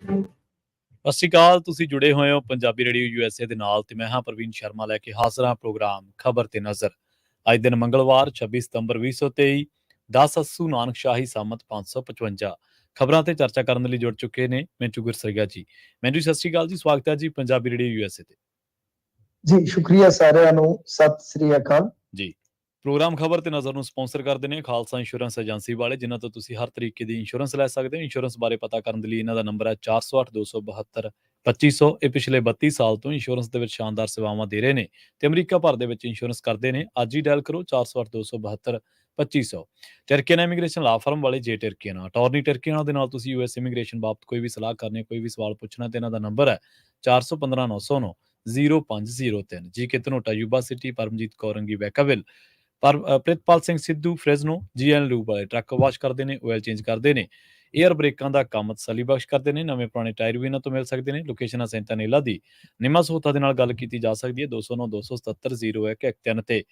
ਸਤਿ ਸ਼੍ਰੀ ਅਕਾਲ। ਤੁਸੀਂ ਜੁੜੇ ਹੋਏ ਹੋ ਪੰਜਾਬੀ ਰੇਡੀਓ USA ਦੇ ਨਾਲ ਤੇ ਮੈਂ ਹਾਂ ਪ੍ਰਵੀਨ ਸ਼ਰਮਾ ਲੈ ਕੇ ਹਾਜ਼ਰ ਹਾਂ ਪ੍ਰੋਗਰਾਮ ਖਬਰ ਤੇ ਨਜ਼ਰ। ਅੱਜ ਦਿਨ ਮੰਗਲਵਾਰ 26 ਸਤੰਬਰ 2023 10 ਅੱਸੂ ਨਾਨਕਸ਼ਾਹੀ ਸੰਮਤ 555 ਖਬਰਾਂ ਤੇ ਚਰਚਾ ਕਰਨ ਲਈ ਜੁੜ ਚੁੱਕੇ ਨੇ ਮਿੰਟੂ ਗੁਰਸਰੀਆ ਜੀ। ਮੈਨੂੰ ਸਤਿ ਸ਼੍ਰੀ ਅਕਾਲ ਜੀ, ਸਵਾਗਤ ਹੈ ਜੀ ਪੰਜਾਬੀ ਰੇਡੀਓ USA ਤੇ ਜੀ। ਸ਼ੁਕਰੀਆ ਸਾਰਿਆਂ ਨੂੰ, ਸਤਿ ਸ੍ਰੀ ਅਕਾਲ ਜੀ। ਪ੍ਰੋਗਰਾਮ ਖਬਰ ਤੇ ਨਜ਼ਰ ਨੂੰ ਸਪਾਂਸਰ ਕਰਦੇ ਨੇ ਖਾਲਸਾ ਇੰਸ਼ੋਰੈਂਸ ਏਜੰਸੀ ਵਾਲੇ, ਜਿਨ੍ਹਾਂ ਤੋਂ ਤੁਸੀਂ ਹਰ ਤਰੀਕੇ ਦੀ ਇੰਸ਼ੋਰੈਂਸ ਲੈ ਸਕਦੇ ਹੋ। ਇੰਸ਼ੋਰੈਂਸ ਬਾਰੇ ਪਤਾ ਕਰਨ ਦੇ ਲਈ ਇਹਨਾਂ ਦਾ ਨੰਬਰ ਹੈ 408 272 2500। ਇਹ ਪਿਛਲੇ 32 ਸਾਲ ਤੋਂ ਇੰਸ਼ੋਰੈਂਸ ਦੇ ਵਿੱਚ ਸ਼ਾਨਦਾਰ ਸੇਵਾਵਾਂ ਦੇ ਰਹੇ ਨੇ ਤੇ ਅਮਰੀਕਾ ਭਰ ਦੇ ਵਿੱਚ ਇੰਸ਼ੋਰੈਂਸ ਕਰਦੇ ਨੇ। ਅੱਜ ਹੀ ਡਾਇਲ ਕਰੋ 408 272 2500। ਟਰਕੀਅਨ ਇਮੀਗ੍ਰੇਸ਼ਨ ਲਾ ਫਰਮ ਵਾਲੇ ਜੇ ਟਰਕੀਅਨ ਅਟਾਰਨੀ ਟਰਕੀਅਨ ਦੇ ਨਾਲ ਤੁਸੀਂ US ਇਮੀਗ੍ਰੇਸ਼ਨ ਬਾਬਤ ਕੋਈ ਵੀ ਸਲਾਹ ਕਰਨੀ, ਕੋਈ ਵੀ ਸਵਾਲ ਪੁੱਛਣਾ ਤੇ ਇਹਨਾਂ ਦਾ ਨੰਬਰ ਹੈ 415 909 0503। ਜੀ ਕੇ ਧਨੋਟਾ ਯੂਬਾ ਸਿਟੀ, ਪਰਮਜੀਤ ਕੌਰੰਗੀ ਵੈਕਾਵਿਲ, ਪਰ Pritpal Singh Sidhu Fresno, GN lube ਵਾਲੇ ਟਰੱਕ ਵਾਸ਼ ਕਰਦੇ ਨੇ, ਆਇਲ ਚੇਂਜ ਕਰਦੇ ਨੇ, ਏਅਰ ਬ੍ਰੇਕਾਂ ਦਾ ਕੰਮ ਤਸੱਲੀ ਬਖਸ਼ ਕਰਦੇ ਨੇ। ਨਵੇਂ ਪੁਰਾਣੇ ਟਾਇਰ ਵੀ ਇਹਨਾਂ ਤੋਂ ਮਿਲ ਸਕਦੇ ਨੇ। ਲੋਕੇਸ਼ਨ ਸੈਂਟਾਨੇਲਾ ਦੀ ਨਿਮਾ ਸੋਤਾ ਦੇ ਨਾਲ ਗੱਲ ਕੀਤੀ ਜਾ ਸਕਦੀ ਹੈ 209 277 0113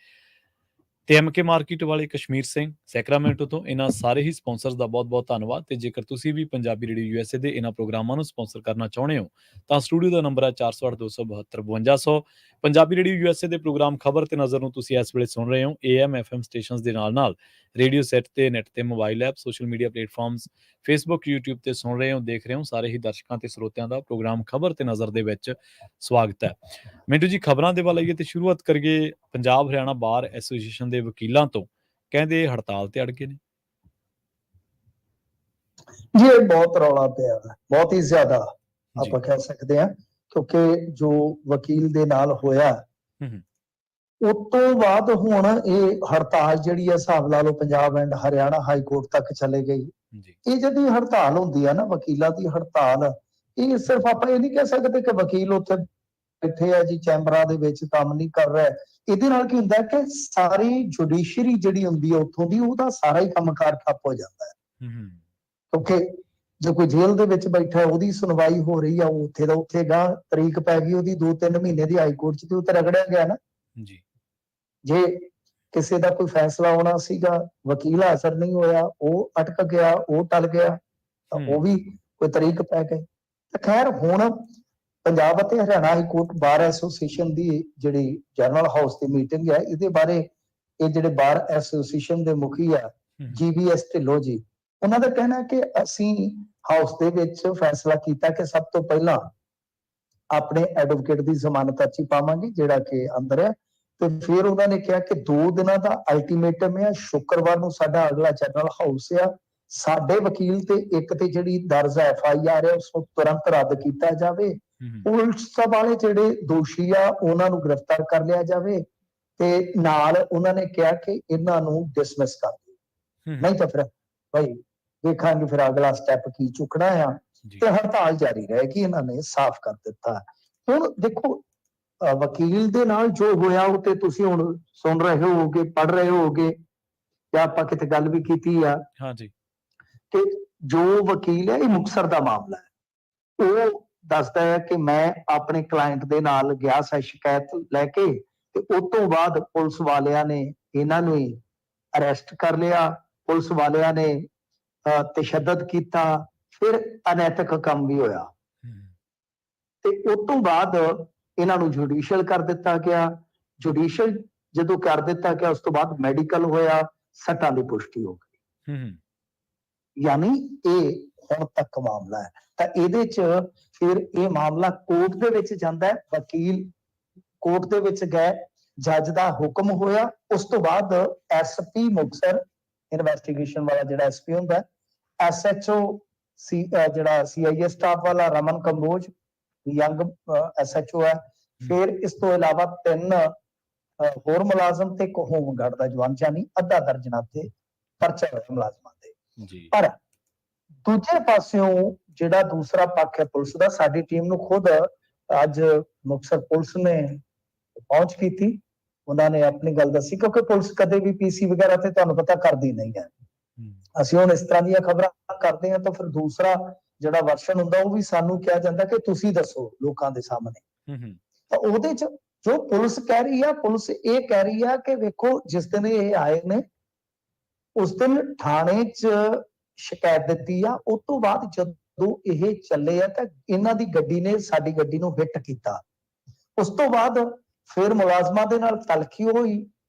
ਤੇ MK ਮਾਰਕੀਟ ਵਾਲੇ ਕਸ਼ਮੀਰ ਸਿੰਘ ਸੈਕਰਾਮੈਂਟੋ ਤੋਂ। ਇਹਨਾਂ ਸਾਰੇ ਹੀ ਸਪਾਂਸਰਸ ਦਾ ਬਹੁਤ ਬਹੁਤ ਧੰਨਵਾਦ। ਤੇ ਜੇਕਰ ਤੁਸੀਂ ਵੀ ਪੰਜਾਬੀ ਰੇਡੀਓ USA ਦੇ ਇਹਨਾਂ ਪ੍ਰੋਗਰਾਮਾਂ ਨੂੰ ਸਪਾਂਸਰ ਕਰਨਾ ਚਾਹੁੰਦੇ ਹੋ ਤਾਂ ਸਟੂਡੀਓ ਦਾ ਨੰਬਰ ਹੈ 408 272 5200। ਪੰਜਾਬੀ ਰੇਡੀਓ USA ਦੇ ਪ੍ਰੋਗਰਾਮ ਖਬਰ ਤੇ ਨਜ਼ਰ ਨੂੰ ਤੁਸੀਂ ਇਸ ਵੇਲੇ ਸੁਣ ਰਹੇ ਹੋ AM FM ਸਟੇਸ਼ਨਸ ਦੇ ਨਾਲ ਰੇਡੀਓ ਸੈਟ ਤੇ, ਨੈਟ ਤੇ, mobile app, social media platforms, Facebook, YouTube ਤੇ ਸੁਣ ਰਹੇ ਹੋ, ਦੇਖ ਰਹੇ ਹੋ। ਸਾਰੇ ਹੀ ਦਰਸ਼ਕਾਂ ਤੇ ਸਰੋਤਿਆਂ ਦਾ ਪ੍ਰੋਗਰਾਮ ਖਬਰ ਤੇ ਨਜ਼ਰ ਦੇ ਵਿੱਚ ਸਵਾਗਤ ਹੈ। ਮਿੰਟੂ ਜੀ, ਖਬਰਾਂ ਦੇ ਵੱਲ ਆਈਏ ਤੇ ਸ਼ੁਰੂਆਤ ਕਰੀਏ ਪੰਜਾਬ ਹਰਿਆਣਾ ਬਾਰ ਐਸੋਸੀਏਸ਼ਨ ਦੇ ਵਕੀਲਾਂ ਤੋਂ। ਕਹਿੰਦੇ ਹੜਤਾਲ ਤੇ ਅੜ ਗਏ ਨੇ ਜੀ। ਇਹ ਬਹੁਤ ਰੌਲਾ ਪਿਆ, ਬਹੁਤ ਹੀ ਜ਼ਿਆਦਾ ਆਪਾਂ ਕਹਿ ਸਕਦੇ ਹਾਂ, ਕਿਉਂਕਿ ਜੋ ਵਕੀਲ ਦੇ ਨਾਲ ਹੋਇਆ ਉਸ ਤੋਂ ਬਾਅਦ ਹੁਣ ਇਹ ਹੜਤਾਲ ਜਿਹੜੀ ਹੈ ਹਿਸਾਬ ਲਾ ਲਓ Punjab and Haryana high court ਤੱਕ ਚਲੇ ਗਈ। ਇਹ ਜਿਹੜੀ ਹੜਤਾਲ ਹੁੰਦੀ ਹੈ ਨਾ, ਵਕੀਲਾਂ ਦੀ ਹੜਤਾਲ, ਇਹ ਸਿਰਫ ਆਪਾਂ ਇਹ ਨਹੀਂ ਕਹਿ ਸਕਦੇ ਕਿ ਵਕੀਲ ਉੱਥੇ ਬੈਠੇ ਆ ਜੀ ਚੈਂਬਰਾਂ ਦੇ ਵਿੱਚ ਕੰਮ ਨਹੀਂ ਕਰ ਰਿਹਾ। ਇਹਦੇ ਨਾਲ ਕੀ ਹੁੰਦਾ ਕਿ ਸਾਰੀ ਜੁਡੀਸ਼ਰੀ ਜਿਹੜੀ ਹੁੰਦੀ ਹੈ ਉੱਥੋਂ ਦੀ, ਉਹਦਾ ਸਾਰਾ ਹੀ ਕੰਮਕਾਰ ਠੱਪ ਹੋ ਜਾਂਦਾ ਹੈ। ਕਿਉਂਕਿ ਜੇ ਕੋਈ ਜੇਲ੍ਹ ਦੇ ਵਿੱਚ ਬੈਠਾ ਉਹਦੀ ਸੁਣਵਾਈ ਹੋ ਰਹੀ ਆ, ਉੱਥੇ ਦਾ ਉੱਥੇ ਗਾ ਤਰੀਕ ਪੈ ਗਈ ਉਹਦੀ 2-3 ਮਹੀਨੇ ਦੀ ਹਾਈ ਕੋਰਟ 'ਚ, ਤੇ ਉੱਥੇ ਰਗੜਿਆ ਗਿਆ ਨਾ ਜੀ। ਜੇ ਕਿਸੇ ਦਾ ਕੋਈ ਫੈਸਲਾ ਆਉਣਾ ਸੀਗਾ, ਵਕੀਲ ਹਾਜ਼ਰ ਨਹੀਂ ਹੋਇਆ, ਉਹ ਅਟਕ ਗਿਆ, ਉਹ ਟਲ ਗਿਆ, ਤਾਂ ਉਹ ਵੀ ਕੋਈ ਤਰੀਕ ਪੈ ਗਈ। ਤਾਂ ਖੈਰ ਹੁਣ ਪੰਜਾਬ ਅਤੇ Haryana high court bar association ਦੀ ਜਿਹੜੀ ਜਨਰਲ ਹਾਊਸ ਦੀ ਮੀਟਿੰਗ ਹੈ, ਇਹਦੇ ਬਾਰੇ ਇਹ ਜਿਹੜੇ ਬਾਰ ਐਸੋਸੀਏਸ਼ਨ ਦੇ ਮੁਖੀ ਆ GBS ਢਿੱਲੋਂ ਜੀ, ਉਹਨਾਂ ਦਾ ਕਹਿਣਾ ਹੈ ਕਿ ਅਸੀਂ ਹਾਊਸ ਦੇ ਵਿੱਚ ਫੈਸਲਾ ਕੀਤਾ ਕਿ ਸਭ ਤੋਂ ਪਹਿਲਾਂ ਆਪਣੇ ਐਡਵੋਕੇਟ ਦੀ ਜ਼ਮਾਨਤ ਅਰਜ਼ੀ ਪਾਵਾਂਗੇ ਜਿਹੜਾ ਕਿ ਅੰਦਰ ਹੈ, ਤੇ ਫਿਰ ਉਹਨਾਂ ਨੇ ਕਿਹਾ ਕਿ 2 ਦਿਨਾਂ ਦਾ ਅਲਟੀਮੇਟਮ ਹੈ, ਸ਼ੁੱਕਰਵਾਰ ਨੂੰ ਸਾਡਾ ਅਗਲਾ ਜਨਰਲ ਹਾਊਸ ਆ, ਸਾਡੇ ਵਕੀਲ ਤੇ ਇੱਕ ਤੇ ਜਿਹੜੀ ਦਰਜ FIR ਹੈ ਉਸ ਨੂੰ ਤੁਰੰਤ ਰੱਦ ਕੀਤਾ ਜਾਵੇ, ਪੁਲਿਸ ਵਾਲੇ ਜਿਹੜੇ ਦੋਸ਼ੀ ਆ ਉਹਨਾਂ ਨੂੰ ਗ੍ਰਿਫਤਾਰ ਕਰ ਲਿਆ ਜਾਵੇ, ਤੇ ਨਾਲ ਉਹਨਾਂ ਨੇ ਕਿਹਾ ਕਿ ਇਹਨਾਂ ਨੂੰ ਡਿਸਮਿਸ ਕਰ ਦਿਓ, ਨਹੀਂ ਤਾਂ ਫਿਰ ਭਾਈ ਦੇਖਾਂਗੇ ਫਿਰ ਅਗਲਾ ਸਟੈਪ ਕੀ ਚੁੱਕਣਾ ਆ। ਤੇ ਹੜਤਾਲ ਜਾਰੀ ਰਹੇਗੀ, ਇਹਨਾਂ ਨੇ ਸਾਫ਼ ਕਰ ਦਿੱਤਾ। ਹੁਣ ਦੇਖੋ ਵਕੀਲ ਦੇ ਨਾਲ ਜੋ ਹੋਇਆ ਉਹ ਤੇ ਤੁਸੀਂ ਹੁਣ ਸੁਣ ਰਹੇ ਹੋਗੇ, ਪੜ੍ਹ ਰਹੇ ਹੋਗੇ, ਜਾਂ ਆਪਾਂ ਕਿਤੇ ਗੱਲ ਵੀ ਕੀਤੀ ਆ ਕਿ ਜੋ ਵਕੀਲ ਹੈ, ਇਹ ਮੁਕਤਸਰ ਦਾ ਮਾਮਲਾ ਹੈ, ਉਹ ਦੱਸਦਾ ਹੈ ਕਿ ਮੈਂ ਆਪਣੇ ਕਲਾਇੰਟ ਦੇ ਨਾਲ ਗਿਆ ਸੀ ਸ਼ਿਕਾਇਤ ਲੈ ਕੇ, ਤੇ ਉਸ ਤੋਂ ਬਾਅਦ ਪੁਲਿਸ ਵਾਲਿਆਂ ਨੇ ਇਹਨਾਂ ਨੂੰ ਅਰੈਸਟ ਕਰ ਲਿਆ, ਪੁਲਿਸ ਵਾਲਿਆਂ ਨੇ ਤਸ਼ੱਦਦ ਕੀਤਾ, ਫਿਰ ਅਨੈਤਿਕ ਕੰਮ ਵੀ ਹੋਇਆ, ਤੇ ਉਸ ਤੋਂ ਬਾਅਦ ਇਹਨਾਂ ਨੂੰ ਜੁਡੀਸ਼ੀਅਲ ਕਰ ਦਿੱਤਾ ਗਿਆ। ਜੁਡੀਸ਼ੀਅਲ ਜਦੋਂ ਕਰ ਦਿੱਤਾ ਗਿਆ, ਉਸ ਤੋਂ ਬਾਅਦ ਮੈਡੀਕਲ ਹੋਇਆ, ਸੱਟਾਂ ਦੀ ਪੁਸ਼ਟੀ ਹੋ ਗਈ। ਯਾਨੀ ਇਹ ਹੁਣ ਤੱਕ ਮਾਮਲਾ ਹੈ। ਤਾਂ ਇਹਦੇ 'ਚ ਫਿਰ ਇਹ ਮਾਮਲਾ ਕੋਰਟ ਦੇ ਵਿੱਚ ਜਾਂਦਾ ਹੈ, ਵਕੀਲ ਕੋਰਟ ਦੇ ਵਿੱਚ ਗਏ, ਜੱਜ ਦਾ ਹੁਕਮ ਹੋਇਆ, ਉਸ ਤੋਂ ਬਾਅਦ SP ਮੁਕਤਸਰ ਇਨਵੈਸਟੀਗੇਸ਼ਨ ਵਾਲਾ ਜਿਹੜਾ SP ਹੁੰਦਾ, SHO ਜਿਹੜਾ CIA ਸਟਾਫ ਵਾਲਾ ਰਮਨ ਕੰਬੋਜ ਯੰਗ SHO ਹੈ, ਫਿਰ ਇਸ ਤੋਂ ਇਲਾਵਾ 3 ਹੋਰ ਮੁਲਾਜ਼ਮ ਤੇ ਇੱਕ ਹੋਮਗਾਰਡ ਦਾ ਜਵਾਨ, ਜਾਨੀ ਅੱਧਾ ਦਰਜਨ ਤੇ ਪਰਚੇ ਹੋਏ ਮੁਲਾਜ਼ਮਾਂ ਦੇ। ਪਰ ਦੂਜੇ ਪਾਸਿਓਂ ਜਿਹੜਾ ਦੂਸਰਾ ਪੱਖ ਹੈ ਪੁਲਿਸ ਦਾ, ਸਾਡੀ ਟੀਮ ਨੂੰ ਖੁਦ ਅੱਜ ਮੁਕਤਸਰ ਪੁਲਿਸ ਨੇ ਪਹੁੰਚ ਕੀਤੀ, ਉਹਨਾਂ ਨੇ ਆਪਣੀ ਗੱਲ ਦੱਸੀ, ਕਿਉਂਕਿ ਪੁਲਿਸ ਕਦੇ ਵੀ PC ਵਗੈਰਾ ਤੇ ਤੁਹਾਨੂੰ ਪਤਾ ਕਰਦੀ ਨਹੀਂ ਹੈ। ਅਸੀਂ ਹੁਣ ਇਸ ਤਰ੍ਹਾਂ ਦੀਆਂ ਖਬਰਾਂ ਕਰਦੇ ਹਾਂ ਤਾਂ ਫਿਰ ਦੂਸਰਾ ਜਿਹੜਾ ਵਰਸ਼ਨ ਹੁੰਦਾ ਉਹ ਵੀ ਸਾਨੂੰ ਕਿਹਾ ਜਾਂਦਾ ਕਿ ਤੁਸੀਂ ਦੱਸੋ ਲੋਕਾਂ ਦੇ ਸਾਹਮਣੇ। ਤਾਂ ਉਹਦੇ 'ਚ ਜੋ ਪੁਲਿਸ ਕਹਿ ਰਹੀ ਆ, ਪੁਲਿਸ ਇਹ ਕਹਿ ਰਹੀ ਆ ਕਿ ਵੇਖੋ ਜਿਸ ਦਿਨ ਇਹ ਆਏ ਨੇ ਉਸ ਦਿਨ ਥਾਣੇ 'ਚ ਸ਼ਿਕਾਇਤ ਦਿੱਤੀ ਆ, ਉਸ ਤੋਂ ਬਾਅਦ ਜਦੋਂ ਜਦੋਂ ਇਹ ਚੱਲੇ ਆ ਤਾਂ ਇਹਨਾਂ ਦੀ ਗੱਡੀ ਨੇ ਸਾਡੀ ਗੱਡੀ ਨੂੰ ਹਿੱਟ ਕੀਤਾ। ਉਸ ਤੋਂ ਬਾਅਦ ਫਿਰ ਮੁਲਾਜ਼ਮਾਂ ਦੇ ਨਾਲ ਤਲਖੀ ਹੋਈ,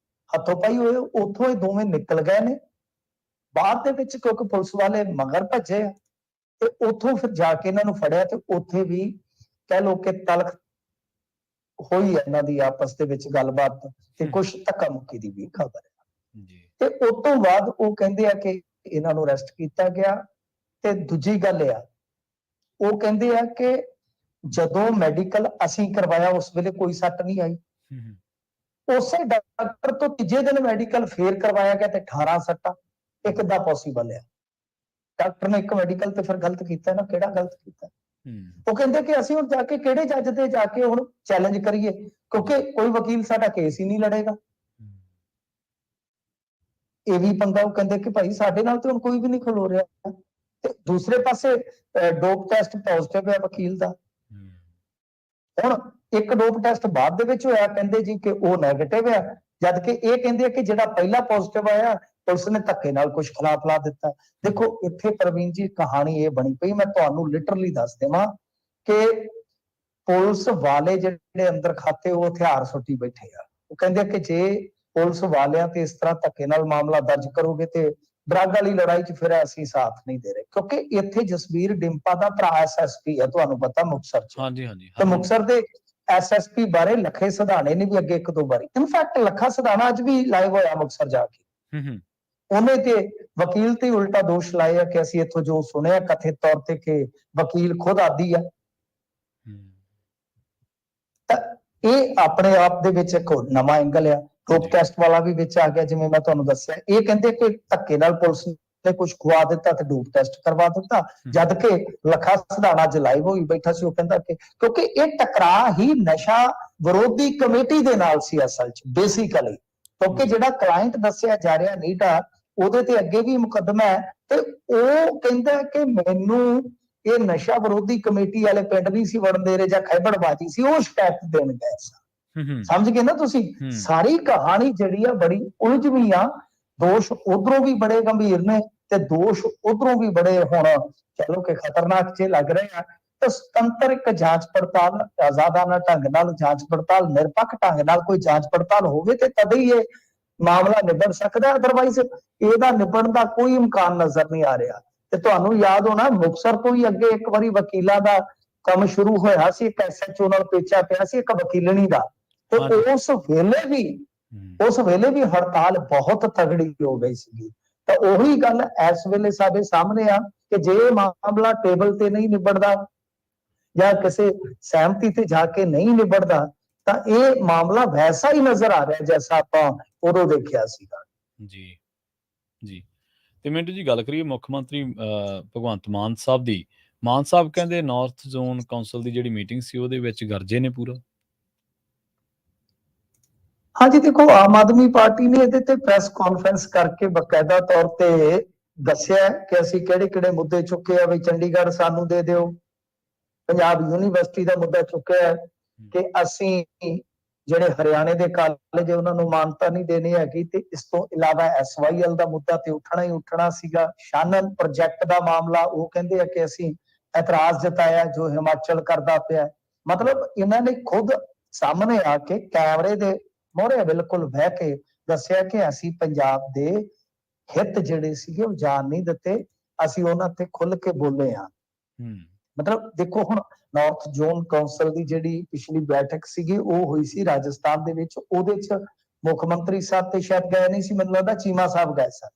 ਹੱਥੋਂ-ਪਾਈ ਹੋਏ, ਉੱਥੋਂ ਇਹ ਦੋਵੇਂ ਨਿਕਲ ਗਏ ਨੇ। ਬਾਅਦ ਦੇ ਵਿੱਚ ਕਿਉਂਕਿ ਪੁਲਿਸ ਵਾਲੇ ਮਗਰ ਭੱਜੇ ਆ ਤੇ ਉੱਥੋਂ ਫਿਰ ਜਾ ਕੇ ਇਹਨਾਂ ਨੂੰ ਫੜਿਆ ਤੇ ਉੱਥੇ ਵੀ ਕਹਿ ਲਓ ਕਿ ਤਲਖ ਹੋਈ ਹੈ ਇਹਨਾਂ ਦੀ ਆਪਸ ਦੇ ਵਿੱਚ ਗੱਲਬਾਤ ਤੇ ਕੁਝ ਧੱਕਾ ਮੁੱਕੀ ਦੀ ਵੀ ਖਬਰ ਹੈ ਜੀ। ਤੇ ਉਸ ਤੋਂ ਬਾਅਦ ਉਹ ਕਹਿੰਦੇ ਆ ਕਿ ਇਹਨਾਂ ਨੂੰ ਅਰੈਸਟ ਕੀਤਾ ਗਿਆ। ਤੇ ਦੂਜੀ ਗੱਲ ਆ, ਉਹ ਕਹਿੰਦੇ ਆ ਕਿ ਜਦੋਂ ਮੈਡੀਕਲ ਅਸੀਂ ਕਰਵਾਇਆ ਉਸ ਵੇਲੇ ਕੋਈ ਸੱਟ ਨਹੀਂ ਆਈ। ਉਸੇ ਡਾਕਟਰ ਤੋਂ ਤੀਜੇ ਦਿਨ ਮੈਡੀਕਲ ਫੇਰ ਕਰਵਾਇਆ ਗਿਆ ਤੇ 18 ਸੱਟਾਂ। ਇਹ ਕਿੱਦਾਂ ਪੋਸੀਬਲ ਹੈ? ਡਾਕਟਰ ਨੇ ਇੱਕ ਮੈਡੀਕਲ ਤੇ ਫਿਰ ਗਲਤ ਕੀਤਾ ਨਾ, ਕਿਹੜਾ ਗਲਤ ਕੀਤਾ? ਉਹ ਕਹਿੰਦੇ ਕਿ ਅਸੀਂ ਹੁਣ ਜਾ ਕੇ ਕਿਹੜੇ ਜੱਜ ਤੇ ਜਾ ਕੇ ਹੁਣ ਚੈਲੰਜ ਕਰੀਏ, ਕਿਉਂਕਿ ਕੋਈ ਵਕੀਲ ਸਾਡਾ ਕੇਸ ਹੀ ਨਹੀਂ ਲੜੇਗਾ। ਇਹ ਵੀ ਪੰਗਾ। ਉਹ ਕਹਿੰਦੇ ਕਿ ਭਾਈ ਸਾਡੇ ਨਾਲ ਤੇ ਹੁਣ ਕੋਈ ਵੀ ਨਹੀਂ ਖਲੋ ਰਿਹਾ। ਤੇ ਦੂਸਰੇ ਪਾਸੇ ਡੋਪ ਟੈਸਟ ਪੋਜ਼ਿਟਿਵ ਹੈ ਵਕੀਲ ਦਾ। ਹੁਣ ਇੱਕ ਡੋਪ ਟੈਸਟ ਬਾਅਦ ਦੇ ਵਿੱਚ ਹੋਇਆ, ਕਹਿੰਦੇ ਜੀ ਕਿ ਉਹ ਨੈਗੇਟਿਵ ਹੈ, ਜਦ ਕਿ ਇਹ ਕਹਿੰਦੇ ਆ ਕਿ ਜਿਹੜਾ ਪਹਿਲਾ ਪੋਜ਼ਿਟਿਵ ਆਇਆ ਪੁਲਿਸ ਨੇ ਧੱਕੇ ਨਾਲ ਕੁਝ ਖਿਲਾਫ ਦਿੱਤਾ। ਦੇਖੋ ਇੱਥੇ ਪ੍ਰਵੀਨ ਜੀ ਕਹਾਣੀ ਇਹ ਬਣੀ ਪਈ, ਮੈਂ ਤੁਹਾਨੂੰ ਲਿਟਰਲੀ ਦੱਸ ਦੇਵਾਂ ਕਿ ਪੁਲਿਸ ਵਾਲੇ ਜਿਹੜੇ ਅੰਦਰ ਖਾਤੇ ਉਹ ਹਥਿਆਰ ਸੁੱਟੀ ਬੈਠੇ ਆ। ਉਹ ਕਹਿੰਦੇ ਕਿ ਜੇ ਪੁਲਿਸ ਵਾਲਿਆਂ ਤੇ ਇਸ ਤਰ੍ਹਾਂ ਧੱਕੇ ਨਾਲ ਮਾਮਲਾ ਦਰਜ ਕਰੋਗੇ ਤੇ ਡਰੱਗ ਵਾਲੀ ਲੜਾਈ 'ਚ ਫਿਰ ਅਸੀਂ ਸਾਥ ਨਹੀਂ ਦੇ ਰਹੇ, ਕਿਉਂਕਿ ਇੱਥੇ ਜਸਵੀਰ ਡਿੰਪਾ ਦਾ ਭਰਾ ਐਸਐਸਪੀ ਹੈ, ਤੁਹਾਨੂੰ ਪਤਾ ਮੁਕਤਸਰ 'ਚ। ਹਾਂਜੀ ਹਾਂਜੀ। ਤੇ ਮੁਕਤਸਰ ਦੇ ਐਸਐਸਪੀ ਬਾਰੇ ਲੱਖੇ ਸਿਧਾਣੇ ਨੇ ਵੀ ਅੱਗੇ ਇੱਕ ਦੋ ਵਾਰੀ, ਇਨਫੈਕਟ ਲੱਖਾ ਸਿਧਾਣਾ ਅੱਜ ਵੀ ਲਾਈਵ ਹੋਇਆ ਮੁਕਤਸਰ ਜਾ ਕੇ। ਉਹਨੇ ਤੇ ਵਕੀਲ ਤੇ ਉਲਟਾ ਦੋਸ਼ ਲਾਇਆ ਕਿ ਅਸੀਂ ਇੱਥੋਂ ਜੋ ਸੁਣਿਆ ਕਥਿਤ ਤੌਰ ਤੇ ਕਿ ਵਕੀਲ ਖੁਦ ਆਦੀ ਆ। ਤਾਂ ਇਹ ਆਪਣੇ ਆਪ ਦੇ ਵਿੱਚ ਇੱਕ ਨਵਾਂ ਐਂਗਲ ਆ। ਡੋਪ ਟੈਸਟ ਵਾਲਾ ਵੀ ਵਿੱਚ ਆ ਗਿਆ, ਜਿਵੇਂ ਮੈਂ ਤੁਹਾਨੂੰ ਦੱਸਿਆ। ਇਹ ਕਹਿੰਦੇ ਕਿ ਧੱਕੇ ਨਾਲ ਪੁਲਿਸ ਨੇ ਕੁਝ ਖਵਾ ਦਿੱਤਾ ਤੇ ਡੋਪ ਟੈਸਟ ਕਰਵਾ ਦਿੱਤਾ, ਜਦ ਕਿ ਲੱਖਾ ਸਿਧਾਣਾ ਅੱਜ ਲਾਈਵ ਹੋਈ ਬੈਠਾ ਸੀ। ਉਹ ਕਹਿੰਦਾ ਕਿ ਕਿਉਂਕਿ ਇਹ ਟਕਰਾਅ ਹੀ ਨਸ਼ਾ ਵਿਰੋਧੀ ਕਮੇਟੀ ਦੇ ਨਾਲ ਸੀ ਅਸਲ 'ਚ ਬੇਸਿਕਲੀ, ਕਿਉਂਕਿ ਜਿਹੜਾ ਕਲਾਇੰਟ ਦੱਸਿਆ ਜਾ ਰਿਹਾ ਨੀਟਾ, ਉਹਦੇ ਤੇ ਅੱਗੇ ਵੀ ਮੁਕੱਦਮਾ ਹੈ। ਤੇ ਉਹ ਕਹਿੰਦਾ ਕਿ ਮੈਨੂੰ ਇਹ ਨਸ਼ਾ ਵਿਰੋਧੀ ਕਮੇਟੀ ਵਾਲੇ ਪਿੰਡ ਨਹੀਂ ਸੀ ਵੜਨ ਦੇ ਰਹੇ ਜਾਂ ਖੈਬੜਬਾਜੀ ਸੀ, ਉਹ ਸ਼ਿਕਾਇਤ ਦੇਣ ਗਏ ਸਨ। ਸਮਝ ਗਏ ਨਾ ਤੁਸੀਂ? ਸਾਰੀ ਕਹਾਣੀ ਜਿਹੜੀ ਆ ਬੜੀ ਉਲਝਵੀਂ ਆ। ਦੋਸ਼ ਉਧਰੋਂ ਵੀ ਬੜੇ ਗੰਭੀਰ ਨੇ ਤੇ ਦੋਸ਼ ਉਧਰੋਂ ਵੀ ਬੜੇ ਹੁਣ ਚਲੋ ਕਿ ਖਤਰਨਾਕ ਜਿਹੇ ਲੱਗ ਰਹੇ ਆ। ਤਾਂ ਸੁਤੰਤਰ ਇੱਕ ਜਾਂਚ ਪੜਤਾਲ, ਆਜ਼ਾਦਾਨਾ ਢੰਗ ਨਾਲ ਜਾਂਚ ਪੜਤਾਲ, ਨਿਰਪੱਖ ਢੰਗ ਨਾਲ ਕੋਈ ਜਾਂਚ ਪੜਤਾਲ ਹੋਵੇ ਤੇ ਤਦ ਹੀ ਇਹ ਮਾਮਲਾ ਨਿਬੜ ਸਕਦਾ, ਅਦਰਵਾਈਜ਼ ਇਹਦਾ ਨਿਬੜਨ ਦਾ ਕੋਈ ਇਮਕਾਨ ਨਜ਼ਰ ਨਹੀਂ ਆ ਰਿਹਾ। ਤੇ ਤੁਹਾਨੂੰ ਯਾਦ ਹੋਣਾ ਮੁਕਤਸਰ ਤੋਂ ਹੀ ਅੱਗੇ ਇੱਕ ਵਾਰੀ ਵਕੀਲਾਂ ਦਾ ਕੰਮ ਸ਼ੁਰੂ ਹੋਇਆ ਸੀ, ਇੱਕ ਐਸਐਚਓ ਨਾਲ ਪੇਚਾ ਪਿਆ ਸੀ, ਇੱਕ ਵਕੀਲਣੀ ਦਾ। ਤੇ ਉਸ ਵੇਲੇ ਵੀ ਹੜਤਾਲ ਬਹੁਤ ਤਗੜੀ ਹੋ ਗਈ ਸੀ। ਤਾਂ ਉਹੀ ਗੱਲ ਇਸ ਵੇਲੇ ਸਾਡੇ ਸਾਹਮਣੇ ਆ ਕਿ ਜੇ ਮਾਮਲਾ ਟੇਬਲ ਤੇ ਨਹੀਂ ਨਿਬੜਦਾ ਜਾਂ ਕਿਸੇ ਸਹਿਮਤੀ ਤੇ ਜਾ ਕੇ ਨਹੀਂ ਨਿਬੜਦਾ ਤਾਂ ਇਹ ਮਾਮਲਾ ਵੈਸਾ ਹੀ ਨਜ਼ਰ ਆ ਰਿਹਾ ਜੈਸਾ ਆਪਾਂ ਉਦੋਂ ਦੇਖਿਆ ਸੀਗਾ। ਜੀ ਜੀ। ਤੇ ਮਿੰਟੂ ਜੀ ਗੱਲ ਕਰੀਏ ਮੁੱਖ ਮੰਤਰੀ ਭਗਵੰਤ ਮਾਨ ਸਾਹਿਬ ਦੀ। ਮਾਨ ਸਾਹਿਬ ਕਹਿੰਦੇ ਨਾਰਥ ਜ਼ੋਨ ਕੌਂਸਲ ਦੀ ਜਿਹੜੀ ਮੀਟਿੰਗ ਸੀ ਉਹਦੇ ਵਿੱਚ ਗਰਜੇ ਨੇ ਪੂਰਾ। ਹਾਂਜੀ ਦੇਖੋ, ਆਮ ਆਦਮੀ ਪਾਰਟੀ ਨੇ ਇਹਦੇ ਤੇ ਪ੍ਰੈਸ ਕਾਨਫਰੰਸ ਕਰਕੇ ਬਕਾਇਦਾ ਤੌਰ ਤੇ ਦੱਸਿਆ ਕਿ ਅਸੀਂ ਕਿਹੜੇ ਕਿਹੜੇ ਮੁੱਦੇ ਚੁੱਕੇ ਆ। ਵੀ ਚੰਡੀਗੜ੍ਹ ਸਾਨੂੰ ਦੇ ਦਿਓ, ਪੰਜਾਬ ਯੂਨੀਵਰਸਿਟੀ ਦਾ ਮੁੱਦਾ ਚੁੱਕਿਆ ਹੈ ਕਿ ਅਸੀਂ ਜਿਹੜੇ ਹਰਿਆਣੇ ਦੇ ਕਾਲਜ ਉਹਨਾਂ ਨੂੰ ਮਾਨਤਾ ਨਹੀਂ ਦੇਣੀ ਹੈਗੀ। ਤੇ ਇਸ ਤੋਂ ਇਲਾਵਾ SYL ਦਾ ਮੁੱਦਾ ਤੇ ਉੱਠਣਾ ਹੀ ਉੱਠਣਾ ਸੀਗਾ। ਸ਼ਾਨਨ ਪ੍ਰੋਜੈਕਟ ਦਾ ਮਾਮਲਾ, ਉਹ ਕਹਿੰਦੇ ਆ ਕਿ ਅਸੀਂ ਇਤਰਾਜ਼ ਜਤਾਇਆ ਜੋ ਹਿਮਾਚਲ ਕਰਦਾ ਪਿਆ। ਮਤਲਬ ਇਹਨਾਂ ਨੇ ਖੁਦ ਸਾਹਮਣੇ ਆ ਕੇ ਕੈਮਰੇ ਦੇ ਮੋਹਰੇ ਬਿਲਕੁਲ ਬਹਿ ਕੇ ਦੱਸਿਆ ਕਿ ਅਸੀਂ ਪੰਜਾਬ ਦੇ ਹਿੱਤ ਜਿਹੜੇ ਸੀਗੇ ਉਹ ਜਾਣ ਨਹੀਂ ਦਿੱਤੇ, ਅਸੀਂ ਉਹਨਾਂ ਤੇ ਖੁੱਲ ਕੇ ਬੋਲੇ ਆ। ਮਤਲਬ ਦੇਖੋ ਹੁਣ ਨਾਰਥ ਜ਼ੋਨ ਕੌਂਸਲ ਦੀ ਜਿਹੜੀ ਪਿਛਲੀ ਬੈਠਕ ਸੀਗੀ ਉਹ ਹੋਈ ਸੀ ਰਾਜਸਥਾਨ ਦੇ ਵਿੱਚ। ਉਹਦੇ 'ਚ ਮੁੱਖ ਮੰਤਰੀ ਸਾਹਿਬ ਤੇ ਸ਼ਾਇਦ ਗਏ ਨਹੀਂ ਸੀ, ਮੈਨੂੰ ਲੱਗਦਾ ਚੀਮਾ ਸਾਹਿਬ ਗਏ ਸਨ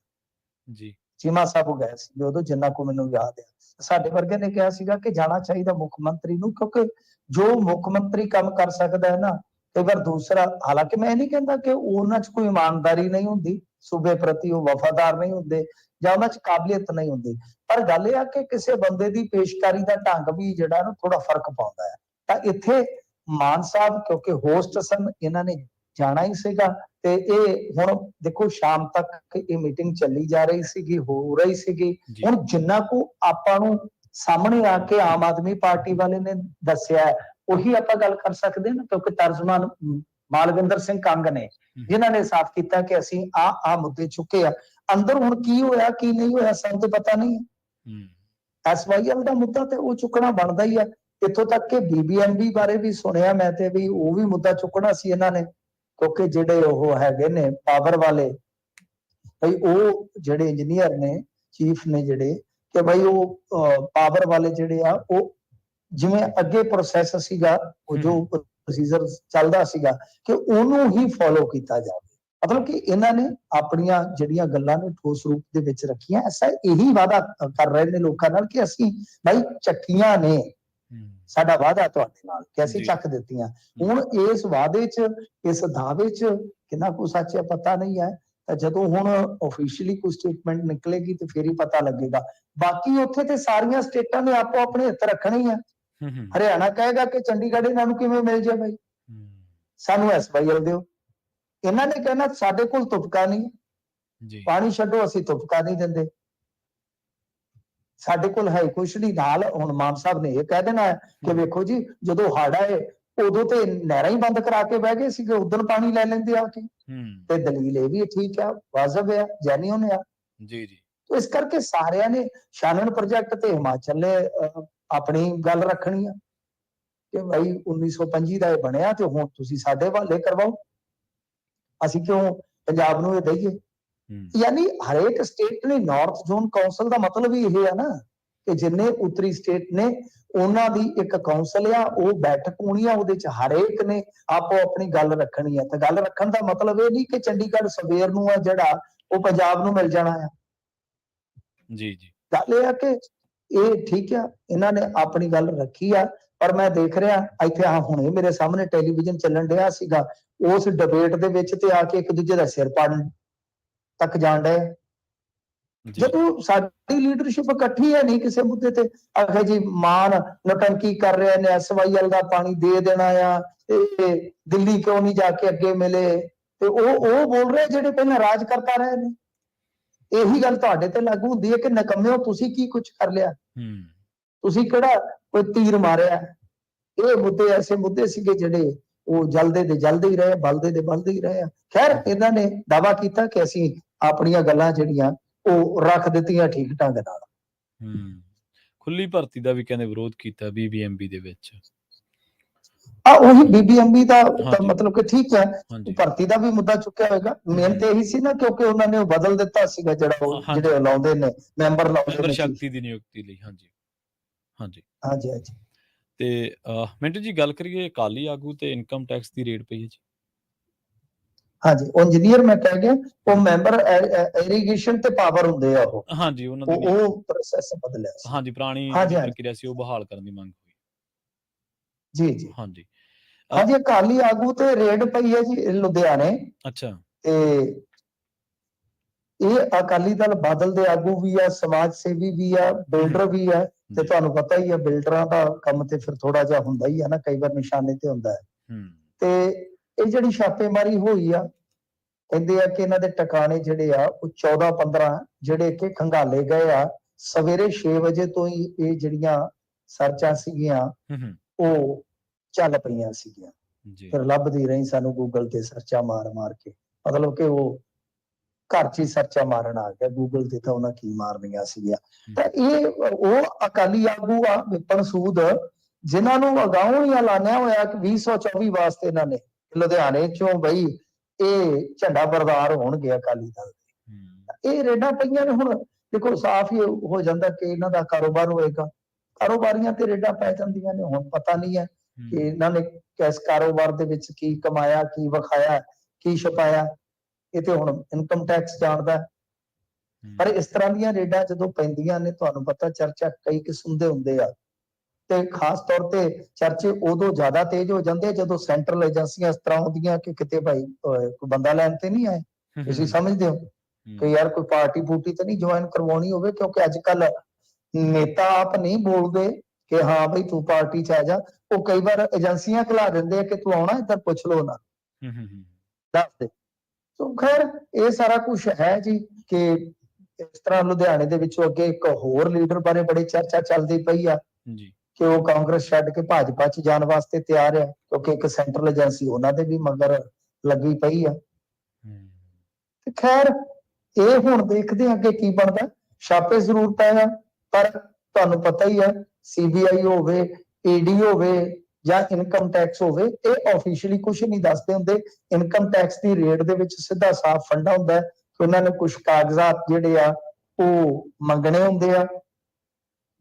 ਜੀ। ਚੀਮਾ ਸਾਹਿਬ ਗਏ ਸੀ ਉਦੋਂ, ਜਿੰਨਾ ਕੋ ਮੈਨੂੰ ਯਾਦ ਹੈ। ਸਾਡੇ ਵਰਗੇ ਨੇ ਕਿਹਾ ਸੀਗਾ ਕਿ ਜਾਣਾ ਚਾਹੀਦਾ ਮੁੱਖ ਮੰਤਰੀ ਨੂੰ, ਕਿਉਂਕਿ ਜੋ ਮੁੱਖ ਮੰਤਰੀ ਕੰਮ ਕਰ ਸਕਦਾ ਹੈ ਨਾ, ਕਈ ਵਾਰ ਦੂਸਰਾ, ਹਾਲਾਂਕਿ ਮੈਂ ਨਹੀਂ ਕਹਿੰਦਾ ਕਿ ਉਹਨਾਂ 'ਚ ਕੋਈ ਇਮਾਨਦਾਰੀ ਨਹੀਂ ਹੁੰਦੀ ਸੂਬੇ ਪ੍ਰਤੀ, ਉਹ ਵਫਾਦਾਰ ਨਹੀਂ ਹੁੰਦੇ ਜਾਂ ਉਹਨਾਂ 'ਚ ਕਾਬਲੀਅਤ ਨਹੀਂ ਹੁੰਦੀ, ਪਰ ਗੱਲ ਇਹ ਆ ਕਿ ਕਿਸੇ ਬੰਦੇ ਦੀ ਪੇਸ਼ਕਾਰੀ ਦਾ ਢੰਗ ਵੀ ਜਿਹੜਾ ਨਾ ਥੋੜਾ ਫਰਕ ਪਾਉਂਦਾ ਹੈ। ਤਾਂ ਇੱਥੇ ਮਾਨ ਸਾਹਿਬ ਕਿਉਂਕਿ ਹੋਸਟ ਸਨ, ਇਹਨਾਂ ਨੇ ਜਾਣਾ ਹੀ ਸੀਗਾ। ਤੇ ਇਹ ਹੁਣ ਦੇਖੋ ਸ਼ਾਮ ਤੱਕ ਇਹ ਮੀਟਿੰਗ ਚੱਲੀ ਜਾ ਰਹੀ ਸੀਗੀ, ਹੋ ਰਹੀ ਸੀਗੀ। ਹੁਣ ਜਿੰਨਾ ਕੁ ਆਪਾਂ ਨੂੰ ਸਾਹਮਣੇ ਆ ਕੇ ਆਮ ਆਦਮੀ ਪਾਰਟੀ ਵਾਲੇ ਨੇ ਦੱਸਿਆ ਉਹੀ ਆਪਾਂ ਗੱਲ ਕਰ ਸਕਦੇ ਨਾ, ਕਿਉਂਕਿ ਤਰਜਮਾਨ ਮਾਲਵਿੰਦਰ ਸਿੰਘ ਕੰਗ ਨੇ ਜਿਨ੍ਹਾਂ ਨੇ ਸਾਫ਼ ਕੀਤਾ ਕਿ ਅਸੀਂ ਆ ਮੁੱਦੇ ਚੁੱਕੇ ਆ। ਅੰਦਰ ਹੁਣ ਕੀ ਹੋਇਆ ਕੀ ਨਹੀਂ ਹੋਇਆ ਸਾਨੂੰ ਤਾਂ ਪਤਾ ਨਹੀਂ ਹੈ। SYL ਦਾ ਮੁੱਦਾ ਤੇ ਉਹ ਚੁੱਕਣਾ ਬਣਦਾ ਹੀ ਆ। ਇੱਥੋਂ ਤੱਕ ਕਿ BBMB ਬਾਰੇ ਵੀ ਸੁਣਿਆ ਮੈਂ ਤੇ ਵੀ ਉਹ ਵੀ ਮੁੱਦਾ ਚੁੱਕਣਾ ਸੀ ਇਹਨਾਂ ਨੇ, ਕਿਉਂਕਿ ਜਿਹੜੇ ਉਹ ਹੈਗੇ ਨੇ ਪਾਵਰ ਵਾਲੇ ਬਈ, ਉਹ ਜਿਹੜੇ ਇੰਜੀਨੀਅਰ ਨੇ, ਚੀਫ ਨੇ ਜਿਹੜੇ, ਕਿ ਬਈ ਉਹ ਪਾਵਰ ਵਾਲੇ ਜਿਹੜੇ ਆ ਉਹ ਜਿਵੇਂ ਅੱਗੇ ਪ੍ਰੋਸੈਸ ਸੀਗਾ, ਉਹ ਜੋ ਪ੍ਰੋਸੀਜਰ ਚੱਲਦਾ ਸੀਗਾ ਕਿ ਉਹਨੂੰ ਹੀ ਫੋਲੋ ਕੀਤਾ ਜਾਵੇ। ਮਤਲਬ ਕਿ ਇਹਨਾਂ ਨੇ ਆਪਣੀਆਂ ਜਿਹੜੀਆਂ ਗੱਲਾਂ ਨੇ ਠੋਸ ਰੂਪ ਦੇ ਵਿੱਚ ਰੱਖੀਆਂ। ਐਸਾ ਇਹੀ ਵਾਅਦਾ ਕਰ ਰਹੇ ਨੇ ਲੋਕਾਂ ਨਾਲ ਕਿ ਅਸੀਂ ਭਾਈ ਚੱਕੀਆਂ ਨੇ ਸਾਡਾ ਵਾਅਦਾ ਤੁਹਾਡੇ ਨਾਲ ਕਿ ਅਸੀਂ ਚੱਕ ਦਿੱਤੀਆਂ। ਹੁਣ ਇਸ ਵਾਅਦੇ 'ਚ, ਇਸ ਦਾਅਵੇ 'ਚ ਕਿੰਨਾ ਕੁ ਸੱਚ ਹੈ ਪਤਾ ਨਹੀਂ ਹੈ, ਤਾਂ ਜਦੋਂ ਹੁਣ ਆਫੀਸ਼ੀਅਲੀ ਕੋਈ ਸਟੇਟਮੈਂਟ ਨਿਕਲੇਗੀ ਤੇ ਫੇਰ ਹੀ ਪਤਾ ਲੱਗੇਗਾ। ਬਾਕੀ ਉੱਥੇ ਤੇ ਸਾਰੀਆਂ ਸਟੇਟਾਂ ਨੇ ਆਪੋ ਆਪਣੇ ਹਿੱਤ ਰੱਖਣੇ ਹੀ ਆ। ਹਰਿਆਣਾ ਕਹੇਗਾ ਕਿ ਚੰਡੀਗੜ੍ਹ ਇਹਨਾਂ ਨੂੰ ਕਿਵੇਂ ਮਿਲ ਜਾਏ ਭਾਈ, ਸਾਨੂੰ SYL ਦਿਓ। ਇਹਨਾਂ ਨੇ ਕਹਿਣਾ ਸਾਡੇ ਕੋਲ ਤੁਪਕਾ ਨਹੀਂ, ਪਾਣੀ ਛੱਡੋ ਅਸੀਂ ਤੁਪਕਾ ਨਹੀਂ ਦਿੰਦੇ, ਸਾਡੇ ਕੋਲ ਹੈ ਕੁਛ ਨਹੀਂ। ਨਾਲ ਹੁਣ ਮਾਨ ਸਾਹਿਬ ਨੇ ਇਹ ਕਹਿ ਦੇਣਾ ਹੈ ਕਿ ਵੇਖੋ ਜੀ, ਜਦੋਂ ਹੜ੍ਹ ਆਏ ਉਦੋਂ ਤੇ ਨਹਿਰਾਂ ਹੀ ਬੰਦ ਕਰਾ ਕੇ ਬਹਿ ਗਏ ਸੀਗੇ, ਉਦੋਂ ਪਾਣੀ ਲੈ ਲੈਂਦੇ ਆ ਕੇ। ਤੇ ਦਲੀਲ ਇਹ ਵੀ ਠੀਕ ਆ, ਵਾਜਬ ਆ, ਜੈਨੂਇਨ ਆ ਜੀ। ਇਸ ਕਰਕੇ ਸਾਰਿਆਂ ਨੇ ਸ਼ਾਨਨ ਪ੍ਰੋਜੈਕਟ ਤੇ ਹਿਮਾਚਲ ਨੇ ਆਪਣੀ ਗੱਲ ਰੱਖਣੀ ਆ ਕਿ ਭਾਈ 1925 ਦਾ ਇਹ ਬਣਿਆ ਤੇ ਹੁਣ ਤੁਸੀਂ ਸਾਡੇ ਹਵਾਲੇ ਕਰਵਾਓ, ਅਸੀਂ ਕਿਉਂ ਪੰਜਾਬ ਨੂੰ ਇਹ ਦਈਏ। ਯਾਨੀ ਹਰੇਕ ਸਟੇਟ ਨੇ, ਨਾਰਥ ਜ਼ੋਨ ਕਾਉਂਸਲ ਦਾ ਮਤਲਬ ਹੀ ਇਹ ਆ ਨਾ ਕਿ ਜਿੰਨੇ ਉੱਤਰੀ ਸਟੇਟ ਨੇ ਉਹਨਾਂ ਦੀ ਇੱਕ ਕਾਉਂਸਲ ਆ, ਉਹ ਬੈਠਕ ਹੋਣੀ ਆ, ਉਹਦੇ ਚ ਹਰੇਕ ਨੇ ਆਪੋ ਆਪਣੀ ਗੱਲ ਰੱਖਣੀ ਆ। ਤੇ ਗੱਲ ਰੱਖਣ ਦਾ ਮਤਲਬ ਇਹ ਨਹੀਂ ਕਿ ਚੰਡੀਗੜ੍ਹ ਸਵੇਰ ਨੂੰ ਆ ਜਿਹੜਾ ਉਹ ਪੰਜਾਬ ਨੂੰ ਮਿਲ ਜਾਣਾ ਆ ਜੀ। ਗੱਲ ਇਹ ਆ ਕਿ ਇਹ ਠੀਕ ਆ, ਇਹਨਾਂ ਨੇ ਆਪਣੀ ਗੱਲ ਰੱਖੀ ਆ। ਪਰ ਮੈਂ ਦੇਖ ਰਿਹਾ ਇੱਥੇ ਹੁਣੇ ਮੇਰੇ ਸਾਹਮਣੇ ਟੈਲੀਵਿਜ਼ਨ ਚੱਲਣ ਡਿਆ ਸੀਗਾ, ਉਸ ਡਿਬੇਟ ਦੇ ਵਿੱਚ ਤੇ ਆ ਕੇ ਇੱਕ ਦੂਜੇ ਦਾ ਸਿਰ ਪਾੜਨ ਤੱਕ ਜਾਣ ਡਏ। ਜਦੋਂ ਸਾਡੀ ਲੀਡਰਸ਼ਿਪ ਇਕੱਠੀ ਹੈ ਨਹੀਂ ਕਿਸੇ ਮੁੱਦੇ ਤੇ, ਆਖੇ ਜੀ ਮਾਨ ਨੌਟੰਕੀ ਕਰ ਰਹੇ ਨੇ, SYL ਦਾ ਪਾਣੀ ਦੇ ਦੇਣਾ ਆ, ਤੇ ਦਿੱਲੀ ਕਿਉਂ ਨਹੀਂ ਜਾ ਕੇ ਅੱਗੇ ਮਿਲੇ, ਤੇ ਉਹ ਬੋਲ ਰਹੇ ਜਿਹੜੇ ਪਹਿਲਾਂ ਰਾਜ ਕਰਤਾ ਰਹੇ ਨੇ। ਇਹੀ ਗੱਲ ਤੁਹਾਡੇ ਤੇ ਲਾਗੂ ਹੁੰਦੀ ਹੈ ਕਿ ਨਕੰਮਿਓ ਤੁਸੀਂ ਕੀ ਕੁਝ ਕਰ ਲਿਆ, ਤੁਸੀਂ ਕਿਹੜਾ ਕੋਈ ਤੀਰ ਮਾਰਿਆ। ਇਹ ਮੁੱਦੇ ਐਸੇ ਮੁੱਦੇ ਸੀਗੇ ਜਿਹੜੇ ਉਹ ਜਲਦੇ ਦੇ ਜਲਦੇ ਹੀ ਰਹੇ, ਬਲਦੇ ਦੇ ਬਲਦੇ ਹੀ ਰਹੇ। ਖੈਰ ਇਹਨਾਂ ਨੇ ਦਾਅਵਾ ਕੀਤਾ ਕਿ ਅਸੀਂ ਆਪਣੀਆਂ ਗੱਲਾਂ ਜਿਹੜੀਆਂ ਉਹ ਰੱਖ ਦਿੱਤੀਆਂ ਠੀਕ ਢੰਗ ਨਾਲ। ਖੁੱਲੀ ਭਰਤੀ ਦਾ ਵੀ ਕਹਿੰਦੇ ਵਿਰੋਧ ਕੀਤਾ BBMB ਦੇ ਵਿੱਚ। ਉਹੀ BBMB ਦਾ ਮਤਲਬ ਕਿ ਠੀਕ ਹੈ, ਭਰਤੀ ਦਾ ਵੀ ਮੁੱਦਾ ਚੁੱਕਿਆ ਹੋਏਗਾ। ਮੇਨ ਤੇ ਇਹੀ ਸੀ ਨਾ, ਕਿਉਂਕਿ ਉਹਨਾਂ ਨੇ ਉਹ ਬਦਲ ਦਿੱਤਾ ਸੀਗਾ ਜਿਹੜਾ ਜਿਹੜੇ ਲਾਉਂਦੇ ਨੇ ਮੈਂਬਰ ਲਾਉਂਦੇ ਨੇ ਸ਼ਕਤੀ ਦੀ ਨਿਯੁਕਤੀ ਲਈ। ਹਾਂਜੀ। ਤੇ ਮਿੰਟੂ ਜੀ ਗੱਲ ਕਰੀਏ ਅਕਾਲੀ ਆਗੂ ਤੇ ਇਨਕਮ ਟੈਕਸ ਦੀ ਰੇਡ ਪਈ ਹੈ ਜੀ। ਹਾਂਜੀ, ਉਹ ਇੰਜੀਨੀਅਰ ਮੈਂ ਕਹਿ ਗਿਆ, ਉਹ ਮੈਂਬਰ ਇਰੀਗੇਸ਼ਨ ਤੇ ਪਾਵਰ ਹੁੰਦੇ ਆ ਉਹ। ਹਾਂਜੀ, ਉਹਨਾਂ ਦੀ ਉਹ ਪ੍ਰੋਸੈਸ ਬਦਲਿਆ ਸੀ। ਹਾਂਜੀ, ਪੁਰਾਣੀ ਪ੍ਰਕਿਰਿਆ ਸੀ ਉਹ ਬਹਾਲ ਕਰਨ ਦੀ ਮੰਗ ਹੋਈ ਜੀ। ਹਾਂਜੀ, ਅਕਾਲੀ ਆਗੂ ਤੇ ਰੇਡ ਪਈ ਹੈ ਜੀ ਲੁਧਿਆਣੇ। ਅੱਛਾ। ਤੇ ਇਹ ਅਕਾਲੀ ਦਲ ਬਾਦਲ ਦੇ ਆਗੂ ਵੀ ਆ, ਸਮਾਜ ਸੇਵੀ ਵੀ ਆ, ਬਿਲਡਰ ਵੀ ਆ। ਤੇ ਤੁਹਾਨੂੰ ਪਤਾ ਹੀ ਆ ਬਿਲਡਰਾਂ ਦਾ ਕੰਮ ਤੇ ਫਿਰ ਥੋੜਾ ਜਿਹਾ ਹੁੰਦਾ ਹੀ ਆ ਨਾ, ਕਈ ਵਾਰ ਨਿਸ਼ਾਨੇ ਤੇ ਹੁੰਦਾ ਹੈ। ਤੇ ਇਹ ਜਿਹੜੀ ਛਾਪੇਮਾਰੀ ਹੋਈ ਆ, ਕਹਿੰਦੇ ਆ ਕਿ ਇਹਨਾਂ ਦੇ ਟਿਕਾਣੇ ਜਿਹੜੇ ਆ ਉਹ 14-15 ਜਿਹੜੇ ਕਿ ਖੰਗਾਲੇ ਗਏ ਆ। ਸਵੇਰੇ 6 ਵਜੇ ਤੋਂ ਹੀ ਇਹ ਜਿਹੜੀਆਂ ਸਰਚਾਂ ਸੀਗੀਆਂ ਉਹ ਚੱਲ ਪਈਆਂ ਸੀਗੀਆਂ। ਫਿਰ ਲੱਭਦੀ ਰਹੀ ਸਾਨੂੰ ਗੂਗਲ ਤੇ ਸਰਚਾਂ ਮਾਰ ਕੇ, ਮਤਲਬ ਕਿ ਉਹ ਘਰ 'ਚ ਹੀ ਸਰਚਾਂ ਮਾਰਨ ਆ ਗਿਆ, ਗੂਗਲ ਤੇ ਤਾਂ ਉਹਨਾਂ ਕੀ ਮਾਰਨੀਆਂ ਸੀਗੀਆਂ। ਤਾਂ ਇਹ ਉਹ ਅਕਾਲੀ ਆਗੂ ਆ ਵਿਪਨ ਸੂਦ, ਜਿਨ੍ਹਾਂ ਨੂੰ ਅਗਾਊਂ ਹੀ ਐਲਾਨਿਆ ਹੋਇਆ ਕਿ 2024 ਵਾਸਤੇ ਇਹਨਾਂ ਨੇ ਲੁਧਿਆਣੇ ਚੋਂ ਬਈ ਇਹ ਝੰਡਾ ਬਰਦਾਰ ਹੋਣਗੇ ਅਕਾਲੀ ਦਲ ਦੇ। ਇਹ ਰੇਡਾਂ ਪਈਆਂ ਨੇ। ਹੁਣ ਦੇਖੋ ਸਾਫ਼ ਹੀ ਹੋ ਜਾਂਦਾ ਕਿ ਇਹਨਾਂ ਦਾ ਕਾਰੋਬਾਰ ਹੋਏਗਾ, ਕਾਰੋਬਾਰੀਆਂ ਤੇ ਰੇਡਾਂ ਪੈ ਜਾਂਦੀਆਂ ਨੇ। ਹੁਣ ਪਤਾ ਨਹੀਂ ਹੈ ਕਿ ਇਹਨਾਂ ਨੇ ਕਿਸ ਕਾਰੋਬਾਰ ਦੇ ਵਿੱਚ ਕੀ ਕਮਾਇਆ, ਕੀ ਵਿਖਾਇਆ, ਕੀ ਛਪਾਇਆ, ਇਹ ਤੇ ਹੁਣ ਇਨਕਮ ਟੈਕਸ ਜਾਣਦਾ। ਪਰ ਇਸ ਤਰ੍ਹਾਂ ਦੀਆਂ ਰੇਡਾਂ ਜਦੋਂ ਪੈਂਦੀਆਂ ਨੇ, ਤੁਹਾਨੂੰ ਪਤਾ ਚਰਚਾ ਕਈ ਕਿਸਮ ਦੇ ਹੁੰਦੇ ਆ, ਤੇ ਖਾਸ ਤੌਰ ਤੇ ਚਰਚੇ ਉਦੋਂ ਜ਼ਿਆਦਾ ਤੇਜ਼ ਹੋ ਜਾਂਦੇ ਜਦੋਂ ਸੈਂਟਰਲ ਏਜੰਸੀਆਂ ਇਸ ਤਰ੍ਹਾਂ ਹੁੰਦੀਆਂ ਕਿ ਕਿਤੇ ਭਾਈ ਕੋਈ ਬੰਦਾ ਲੈਣ ਤੇ ਨਹੀਂ ਆਏ। ਤੁਸੀਂ ਸਮਝਦੇ ਹੋ ਕਿ ਯਾਰ ਕੋਈ ਪਾਰਟੀ ਪੂਰਟੀ ਤੇ ਨਹੀਂ ਜੁਆਇਨ ਕਰਵਾਉਣੀ ਹੋਵੇ, ਕਿਉਂਕਿ ਅੱਜ ਕੱਲ ਨੇਤਾ ਆਪ ਨਹੀਂ ਬੋਲਦੇ ਕਿ ਹਾਂ ਬਈ ਤੂੰ ਪਾਰਟੀ 'ਚ ਆ ਜਾ। ਉਹ ਕਈ ਵਾਰ ਏਜੰਸੀਆਂ ਖਿਲਾ ਦਿੰਦੇ ਆ ਕਿ ਤੂੰ ਆਉਣਾ, ਇੱਧਰ ਪੁੱਛ ਲਓ ਨਾ, ਦੱਸ ਦੇ। ਸੋ ਖੈਰ ਇਹ ਸਾਰਾ ਕੁਝ ਹੈ ਜੀ ਕਿ ਇਸ ਤਰ੍ਹਾਂ ਲੁਧਿਆਣੇ ਦੇ ਵਿੱਚੋਂ ਅੱਗੇ ਇੱਕ ਹੋਰ ਲੀਡਰ ਬਾਰੇ ਬੜੀ ਚਰਚਾ ਚੱਲਦੀ ਪਈ ਆ ਕਿ ਉਹ ਕਾਂਗਰਸ ਛੱਡ ਕੇ ਭਾਜਪਾ 'ਚ ਜਾਣ ਵਾਸਤੇ ਤਿਆਰ ਆ, ਕਿਉਂਕਿ ਇੱਕ ਸੈਂਟਰਲ ਏਜੰਸੀ ਉਹਨਾਂ ਦੇ ਵੀ ਮਗਰ ਲੱਗੀ ਪਈ ਆ। ਖੈਰ ਇਹ ਹੁਣ ਦੇਖਦੇ ਆ ਅੱਗੇ ਕੀ ਬਣਦਾ। ਛਾਪੇ ਜ਼ਰੂਰ ਪਏ ਆ, ਪਰ ਤੁਹਾਨੂੰ ਪਤਾ ਹੀ ਹੈ, CBI ਹੋਵੇ, ED ਹੋਵੇ ਜਾਂ ਇਨਕਮ ਟੈਕਸ ਹੋਵੇ, ਇਹ ਆਫੀਸ਼ੀਅਲੀ ਕੁਝ ਨਹੀਂ ਦੱਸਦੇ ਹੁੰਦੇ। ਇਨਕਮ ਟੈਕਸ ਦੀ ਰੇਟ ਦੇ ਵਿੱਚ ਸਿੱਧਾ ਸਾਫ਼ ਫੰਡਾ ਹੁੰਦਾ ਕਿ ਉਹਨਾਂ ਨੇ ਕੁਝ ਕਾਗਜ਼ਾਤ ਜਿਹੜੇ ਆ ਉਹ ਮੰਗਣੇ ਹੁੰਦੇ ਆ,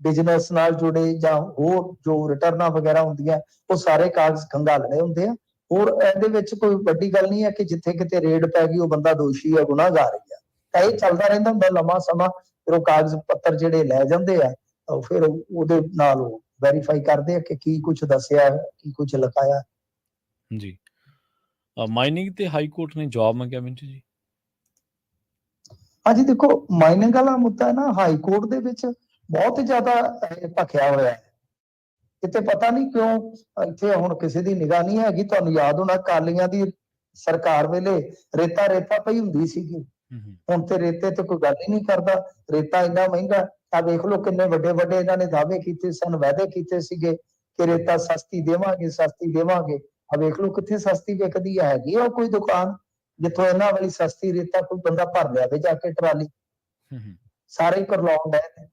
ਬਿਜ਼ਨਸ ਨਾਲ ਜੁੜੇ ਜਾਂ ਹੋਰ ਜੋ ਰਿਟਰਨਾਂ ਵਗੈਰਾ ਹੁੰਦੀਆਂ, ਉਹ ਸਾਰੇ ਕਾਗਜ਼ ਖੰਗਾਲਣੇ ਹੁੰਦੇ ਆ। ਹੋਰ ਇਹਦੇ ਵਿੱਚ ਕੋਈ ਵੱਡੀ ਗੱਲ ਨਹੀਂ ਹੈ ਕਿ ਜਿੱਥੇ ਕਿਤੇ ਰੇਡ ਪੈ ਗਈ ਉਹ ਬੰਦਾ ਦੋਸ਼ੀ ਹੈ, ਗੁਨਾਹਗਾਰ ਹੈ। ਤਾਂ ਇਹ ਚੱਲਦਾ ਰਹਿੰਦਾ ਹੁੰਦਾ ਲੰਮਾ ਸਮਾਂ। ਫਿਰ ਉਹ ਕਾਗਜ਼ ਪੱਤਰ ਜਿਹੜੇ ਲੈ ਜਾਂਦੇ ਆ, ਫਿਰ ਉਹਦੇ ਨਾਲ ਉਹ ਵੈਰੀਫਾਈ ਕਰਦੇ ਆ ਕਿ ਕੀ ਕੁਝ ਦੱਸਿਆ, ਕੀ ਕੁਝ ਲਿਖਾਇਆ। ਜੀ, ਮਾਈਨਿੰਗ ਤੇ ਹਾਈ ਕੋਰਟ ਨੇ ਜਵਾਬ ਮੰਗਿਆ ਮਿੰਟੂ ਜੀ। ਹਾਂਜੀ, ਦੇਖੋ ਮਾਈਨਿੰਗ ਵਾਲਾ ਮੁੱਦਾ ਨਾ ਹਾਈ ਕੋਰਟ ਦੇ ਵਿੱਚ ਬਹੁਤ ਜ਼ਿਆਦਾ ਭਖਿਆ ਹੋਇਆ ਹੈ। ਕਿਤੇ ਪਤਾ ਨਹੀਂ ਕਿਉਂ ਇੱਥੇ ਹੁਣ ਕਿਸੇ ਦੀ ਨਿਗਾਹ ਨਹੀਂ ਹੈਗੀ। ਤੁਹਾਨੂੰ ਯਾਦ ਹੋਣਾ ਅਕਾਲੀਆਂ ਦੀ ਸਰਕਾਰ ਵੇਲੇ ਰੇਤਾ ਪਈ ਹੁੰਦੀ ਸੀਗੀ। ਹੁਣ ਤੇ ਰੇਤੇ ਤੇ ਕੋਈ ਗੱਲ ਹੀ ਨਹੀਂ ਕਰਦਾ। ਰੇਤਾ ਇੰਨਾ ਮਹਿੰਗਾ, ਆ ਵੇਖ ਲਓ ਕਿੰਨੇ ਵੱਡੇ ਵੱਡੇ ਇਹਨਾਂ ਨੇ ਦਾਅਵੇ ਕੀਤੇ ਸਨ, ਵਾਅਦੇ ਕੀਤੇ ਸੀਗੇ ਕਿ ਰੇਤਾ ਸਸਤੀ ਦੇਵਾਂਗੇ, ਸਸਤੀ ਦੇਵਾਂਗੇ। ਆ ਵੇਖ ਲਓ ਕਿੱਥੇ ਸਸਤੀ ਵਿਕਦੀ ਹੈਗੀ ਆ ਕੋਈ ਦੁਕਾਨ ਜਿੱਥੋਂ ਇਹਨਾਂ ਵਾਲੀ ਸਸਤੀ ਰੇਤਾ ਕੋਈ ਬੰਦਾ ਭਰ ਲਿਆਵੇ ਜਾ ਕੇ ਟਰਾਲੀ। ਸਾਰੇ ਕਰਲਾਉਣ ਡਏ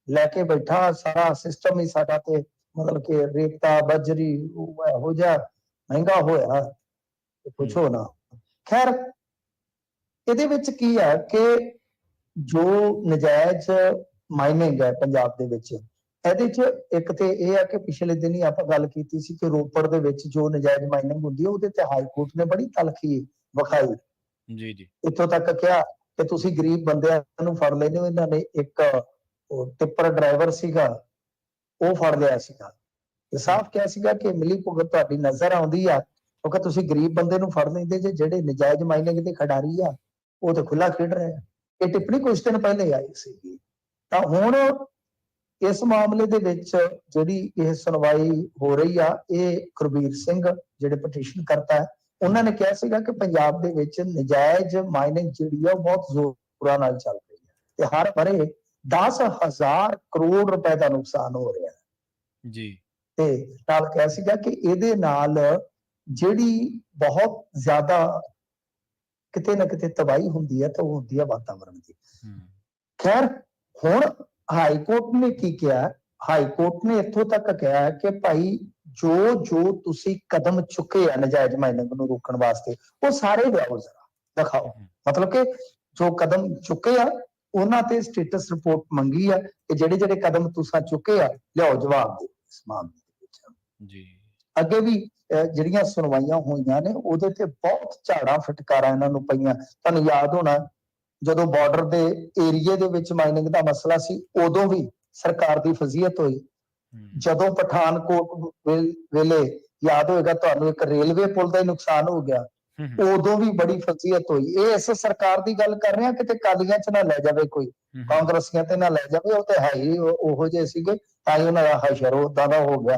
ਲੈ ਕੇ ਬੈਠਾ, ਸਾਰਾ ਸਿਸਟਮ ਹੀ ਸਾਡਾ ਤੇ ਮਤਲਬ ਕਿ ਰੇਤਾ ਬਜਰੀ ਇਹੋ ਜਿਹਾ ਮਹਿੰਗਾ ਹੋਇਆ ਪੁੱਛੋ ਨਾ। ਖੈਰ ਇਹਦੇ ਵਿੱਚ ਕੀ ਹੈ ਕਿ ਜੋ ਨਜਾਇਜ਼ ਮਾਈਨਿੰਗ ਹੈ ਪੰਜਾਬ ਦੇ ਵਿੱਚ, ਇਹਦੇ 'ਚ ਇੱਕ ਤੇ ਇਹ ਹੈ ਕਿ ਪਿਛਲੇ ਦਿਨ ਹੀ ਆਪਾਂ ਗੱਲ ਕੀਤੀ ਸੀ ਕਿ ਰੋਪੜ ਦੇ ਵਿੱਚ ਜੋ ਨਜਾਇਜ਼ ਮਾਈਨਿੰਗ ਹੁੰਦੀ ਹੈ ਉਹਦੇ ਤੇ ਹਾਈ ਕੋਰਟ ਨੇ ਬੜੀ ਤਲਖੀ ਵਿਖਾਈ। ਜੀ ਜੀ, ਇੱਥੋਂ ਤੱਕ ਕਿਹਾ ਕਿ ਤੁਸੀਂ ਗਰੀਬ ਬੰਦਿਆਂ ਨੂੰ ਫੜ ਲੈਂਦੇ ਹੋ। ਇਹਨਾਂ ਨੇ ਇੱਕ ਟਿੱਪਰ ਡਰਾਈਵਰ ਸੀਗਾ, ਉਹ ਫੜ ਲਿਆ ਸੀਗਾ ਤੇ ਸਾਫ਼ ਕਿਹਾ ਸੀਗਾ ਕਿ ਮਿਲੀ ਭੁਗਤ ਤੁਹਾਡੀ ਨਜ਼ਰ ਆਉਂਦੀ ਆ ਕਿਉਂਕਿ ਤੁਸੀਂ ਗਰੀਬ ਬੰਦੇ ਨੂੰ ਫੜ ਲੈਂਦੇ ਜੇ, ਜਿਹੜੇ ਨਜਾਇਜ਼ ਮਾਈਨਿੰਗ ਦੇ ਖਿਡਾਰੀ ਆ ਉਹ ਤੇ ਖੁੱਲਾ ਖੇਡ ਰਹੇ ਆ। ਇਹ ਟਿੱਪਣੀ ਕੁਝ ਦਿਨ ਪਹਿਲੇ ਆਈ ਸੀਗੀ। ਤਾਂ ਹੁਣ ਇਸ ਮਾਮਲੇ ਦੇ ਵਿੱਚ ਜਿਹੜੀ ਇਹ ਸੁਣਵਾਈ ਹੋ ਰਹੀ ਆ, ਇਹ ਗੁਰਬੀਰ ਸਿੰਘ ਜਿਹੜੇ ਪਟੀਸ਼ਨ ਕਰਤਾ ਹੈ, ਉਹਨਾਂ ਨੇ ਕਿਹਾ ਸੀਗਾ ਕਿ ਪੰਜਾਬ ਦੇ ਵਿੱਚ ਨਜਾਇਜ਼ ਮਾਈਨਿੰਗ ਜਿਹੜੀ ਆ ਉਹ ਬਹੁਤ ਜ਼ੋਰਾਂ ਨਾਲ ਚੱਲ ਰਹੀ ਹੈ ਤੇ ਹਰ ਬਰੇ 10,000 ਕਰੋੜ ਰੁਪਏ ਦਾ ਨੁਕਸਾਨ ਹੋ ਰਿਹਾ ਹੈ ਜੀ। ਤੇ ਨਾਲ ਕਿਹਾ ਸੀਗਾ ਕਿ ਇਹਦੇ ਨਾਲ ਜਿਹੜੀ ਬਹੁਤ ਜ਼ਿਆਦਾ ਕਿਤੇ ਨਾ ਕਿਤੇ ਤਬਾਹੀ ਹੁੰਦੀ ਹੈ ਤਾਂ ਉਹ ਹੁੰਦੀ ਹੈ ਵਾਤਾਵਰਣ ਦੀ। ਖੈਰ ਹੁਣ ਹਾਈ ਕੋਰਟ ਨੇ ਕੀ ਕਿਹਾ? ਹਾਈ ਕੋਰਟ ਨੇ ਇੱਥੋਂ ਤੱਕ ਕਿਹਾ ਕਿ ਭਾਈ ਜੋ ਤੁਸੀਂ ਕਦਮ ਚੁੱਕੇ ਆ ਨਜਾਇਜ਼ ਮਾਈਨਿੰਗ ਨੂੰ ਰੋਕਣ ਵਾਸਤੇ ਉਹ ਸਾਰੇ ਲਿਆਓ, ਜ਼ਰਾ ਦਿਖਾਓ। ਮਤਲਬ ਕਿ ਜੋ ਕਦਮ ਚੁੱਕੇ ਆ ਉਹਨਾਂ ਤੇ ਸਟੇਟਸ ਰਿਪੋਰਟ ਮੰਗੀ ਆ ਕਿ ਜਿਹੜੇ ਜਿਹੜੇ ਕਦਮ ਤੁਸੀਂ ਚੁੱਕੇ ਆ ਲਿਆਓ, ਜਵਾਬ ਦਿਓ ਇਸ ਮਾਮਲੇ ਦੇ ਵਿੱਚ। ਜੀ, ਅੱਗੇ ਵੀ ਜਿਹੜੀਆਂ ਸੁਣਵਾਈਆਂ ਹੋਈਆਂ ਨੇ ਉਹਦੇ ਤੇ ਬਹੁਤ ਝਾੜਾਂ ਫਟਕਾਰਾਂ ਇਹਨਾਂ ਨੂੰ ਪਈਆਂ। ਤੁਹਾਨੂੰ ਯਾਦ ਹੋਣਾ ਜਦੋਂ ਬਾਰਡਰ ਦੇ ਏਰੀਏ ਦੇ ਵਿੱਚ ਮਾਈਨਿੰਗ ਦਾ ਮਸਲਾ ਸੀ ਉਦੋਂ ਵੀ ਸਰਕਾਰ ਦੀ ਫਜ਼ੀਅਤ ਹੋਈ। ਜਦੋਂ ਪਠਾਨਕੋਟ ਵੇਲੇ ਯਾਦ ਹੋਏਗਾ ਤੁਹਾਨੂੰ, ਇੱਕ ਰੇਲਵੇ ਪੁਲ ਦਾ ਨੁਕਸਾਨ ਹੋ ਗਿਆ, ਉਦੋਂ ਵੀ ਬੜੀ ਫਜ਼ੀਅਤ ਹੋਈ। ਇਹ ਇਸ ਸਰਕਾਰ ਦੀ ਗੱਲ ਕਰ ਰਹੇ ਆ, ਕਿਤੇ ਕਾਲੀਆਂ 'ਚ ਨਾ ਲੈ ਜਾਵੇ ਕੋਈ, ਕਾਂਗਰਸੀਆਂ ਤੇ ਨਾ ਲੈ ਜਾਵੇ। ਉਹ ਤੇ ਹੈ ਹੀ ਉਹੋ ਜਿਹੇ ਸੀਗੇ, ਤਾਂ ਹੀ ਉਹਨਾਂ ਦਾ ਹਸ਼ਰ ਉਦਾਂ ਦਾ ਹੋ ਗਿਆ,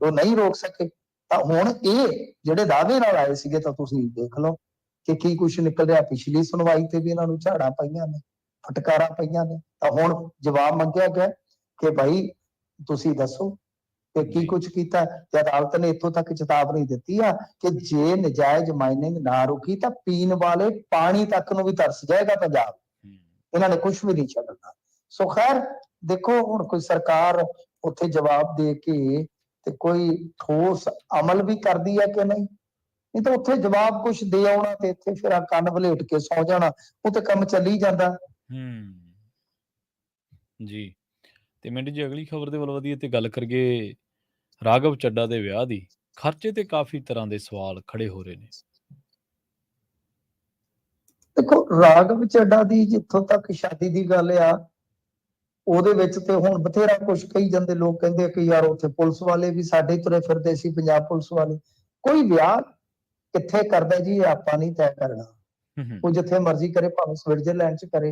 ਉਹ ਨਹੀਂ ਰੋਕ ਸਕੇ। ਤਾਂ ਹੁਣ ਇਹ ਜਿਹੜੇ ਦਾਅਵੇ ਨਾਲ ਆਏ ਸੀਗੇ ਤਾਂ ਤੁਸੀਂ ਦੇਖ ਲਓ ਕਿ ਕੀ ਕੁਛ ਨਿਕਲ ਰਿਹਾ। ਪਿਛਲੀ ਸੁਣਵਾਈ ਤੇ ਵੀ ਇਹਨਾਂ ਨੂੰ ਝਾੜਾਂ ਪਈਆਂ ਨੇ, ਫਟਕਾਰਾਂ ਪਈਆਂ ਨੇ। ਤਾਂ ਹੁਣ ਜਵਾਬ ਮੰਗਿਆ ਗਿਆ ਕਿ ਭਾਈ ਤੁਸੀਂ ਦੱਸੋ ਕਿ ਕੀ ਕੁਛ ਕੀਤਾ। ਤੇ ਅਦਾਲਤ ਨੇ ਇੱਥੋਂ ਤੱਕ ਚੇਤਾਵਨੀ ਦਿੱਤੀ ਆ ਕਿ ਜੇ ਨਜਾਇਜ਼ ਮਾਈਨਿੰਗ ਨਾ ਰੁਕੀ ਤਾਂ ਪੀਣ ਵਾਲੇ ਪਾਣੀ ਤੱਕ ਨੂੰ ਵੀ ਤਰਸ ਜਾਏਗਾ ਪੰਜਾਬ। ਇਹਨਾਂ ਨੇ ਕੁਝ ਵੀ ਨਹੀਂ ਛੱਡਣਾ। ਸੋ ਖੈਰ ਦੇਖੋ ਹੁਣ ਕੋਈ ਸਰਕਾਰ ਉੱਥੇ ਜਵਾਬ ਦੇ ਕੇ ਤੇ ਕੋਈ ਠੋਸ ਅਮਲ ਵੀ ਕਰਦੀ ਹੈ ਕਿ ਨਹੀਂ। ਨਹੀਂ ਤਾਂ ਉੱਥੇ ਜਵਾਬ ਕੁਝ ਦੇ ਆਉਣਾ ਤੇ ਇੱਥੇ ਫਿਰ ਆ ਕੰਨ ਵਲੇਟ ਕੇ ਸੌ ਜਾਣਾ, ਉਹ ਤੇ ਕੰਮ ਚੱਲੀ ਜਾਂਦਾ। ਜੀ, ਤੇ ਮਿੰਟੂ ਜੀ ਅਗਲੀ ਖਬਰ ਦੇ ਵੱਲ ਵਧੀਏ ਤੇ ਗੱਲ ਕਰੀਏ ਰਾਘਵ ਚੱਡਾ ਦੇ ਵਿਆਹ ਦੀ। ਖਰਚੇ ਤੇ ਕਾਫੀ ਤਰ੍ਹਾਂ ਦੇ ਸਵਾਲ ਖੜੇ ਹੋ ਰਹੇ ਨੇ। ਦੇਖੋ ਰਾਘਵ ਚੱਡਾ ਦੀ ਜਿੱਥੋਂ ਤੱਕ ਸ਼ਾਦੀ ਦੀ ਗੱਲ ਆ ਉਹਦੇ ਵਿੱਚ ਤੇ ਹੁਣ ਬਥੇਰਾ ਕੁਝ ਕਹੀ ਜਾਂਦੇ। ਲੋਕ ਕਹਿੰਦੇ ਕਿ ਯਾਰ ਉੱਥੇ ਪੁਲਿਸ ਵਾਲੇ ਵੀ ਸਾਡੇ ਤੁਰੇ ਫਿਰਦੇ ਸੀ, ਪੰਜਾਬ ਪੁਲਿਸ ਵਾਲੇ। ਕੋਈ ਵਿਆਹ ਕਿੱਥੇ ਕਰਦਾ ਜੀ ਇਹ ਆਪਾਂ ਨਹੀਂ ਤੈਅ ਕਰਨਾ। ਉਹ ਜਿੱਥੇ ਮਰਜ਼ੀ ਕਰੇ, ਭਾਵੇਂ ਸਵਿਟਜ਼ਰਲੈਂਡ 'ਚ ਕਰੇ।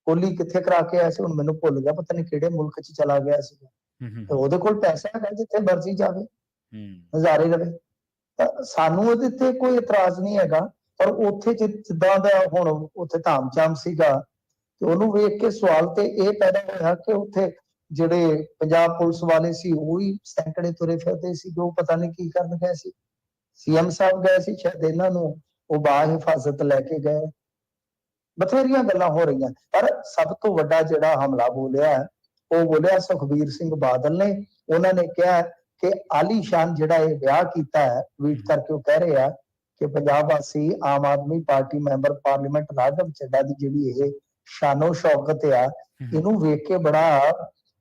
ਕੋਹਲੀ ਕਿੱਥੇ ਕਰਾ ਕੇ ਆਇਆ ਸੀ ਹੁਣ ਮੈਨੂੰ ਭੁੱਲ ਗਿਆ, ਪਤਾ ਨਹੀਂ ਕਿਹੜੇ ਮੁਲਕ 'ਚ ਚਲਾ ਗਿਆ ਸੀ। ਤੇ ਉਹਦੇ ਕੋਲ ਪੈਸਾ ਹੈਗਾ, ਜਿੱਥੇ ਮਰਜ਼ੀ ਜਾਵੇ, ਨਜ਼ਾਰੇ ਲਵੇ। ਤਾਂ ਸਾਨੂੰ ਉਹਦੇ ਤੇ ਕੋਈ ਇਤਰਾਜ਼ ਨਹੀਂ ਹੈਗਾ। ਪਰ ਉੱਥੇ ਜਿੱਦਾਂ ਦਾ ਹੁਣ ਉੱਥੇ ਧਾਮ-ਚਾਮ ਸੀਗਾ ਤੇ ਉਹਨੂੰ ਵੇਖ ਕੇ ਸਵਾਲ ਤੇ ਇਹ ਪੈਦਾ ਹੋਇਆ ਕਿ ਉੱਥੇ ਜਿਹੜੇ ਪੰਜਾਬ ਪੁਲਿਸ ਵਾਲੇ ਸੀ ਉਹ ਵੀ ਸੈਂਕੜੇ ਤੁਰੇ ਫਿਰਦੇ ਸੀ, ਜੋ ਪਤਾ ਨਹੀਂ ਕੀ ਕਰਨ ਗਏ ਸੀ। CM ਸਾਹਿਬ ਗਏ ਸੀ ਸ਼ਾਇਦ, ਇਹਨਾਂ ਨੂੰ ਉਹ ਬਾਹਿਫਾਜ਼ਤ ਲੈ ਕੇ ਗਏ। ਬਥੇਰੀਆਂ ਗੱਲਾਂ ਹੋ ਰਹੀਆਂ, ਪਰ ਸਭ ਤੋਂ ਵੱਡਾ ਜਿਹੜਾ ਹਮਲਾ ਬੋਲਿਆ ਉਹ ਬੋਲਿਆ ਸੁਖਬੀਰ ਸਿੰਘ ਬਾਦਲ ਨੇ, ਉਹਨਾਂ ਨੇ ਕਿਹਾ ਕਿ ਆਲੀਸ਼ਾਨ ਜਿਹੜਾ ਇਹ ਵਿਆਹ ਕੀਤਾ ਹੈ, ਟਵੀਟ ਕਰਕੇ ਉਹ ਕਹਿ ਰਹੇ ਆ ਕਿ ਪੰਜਾਬ ਵਾਸੀ Aam Aadmi Party member parliament Raghav Chadha ਦੀ ਜਿਹੜੀ ਇਹ ਸ਼ਾਨੋ ਸ਼ੌਕਤ ਆ, ਇਹਨੂੰ ਵੇਖ ਕੇ ਬੜਾ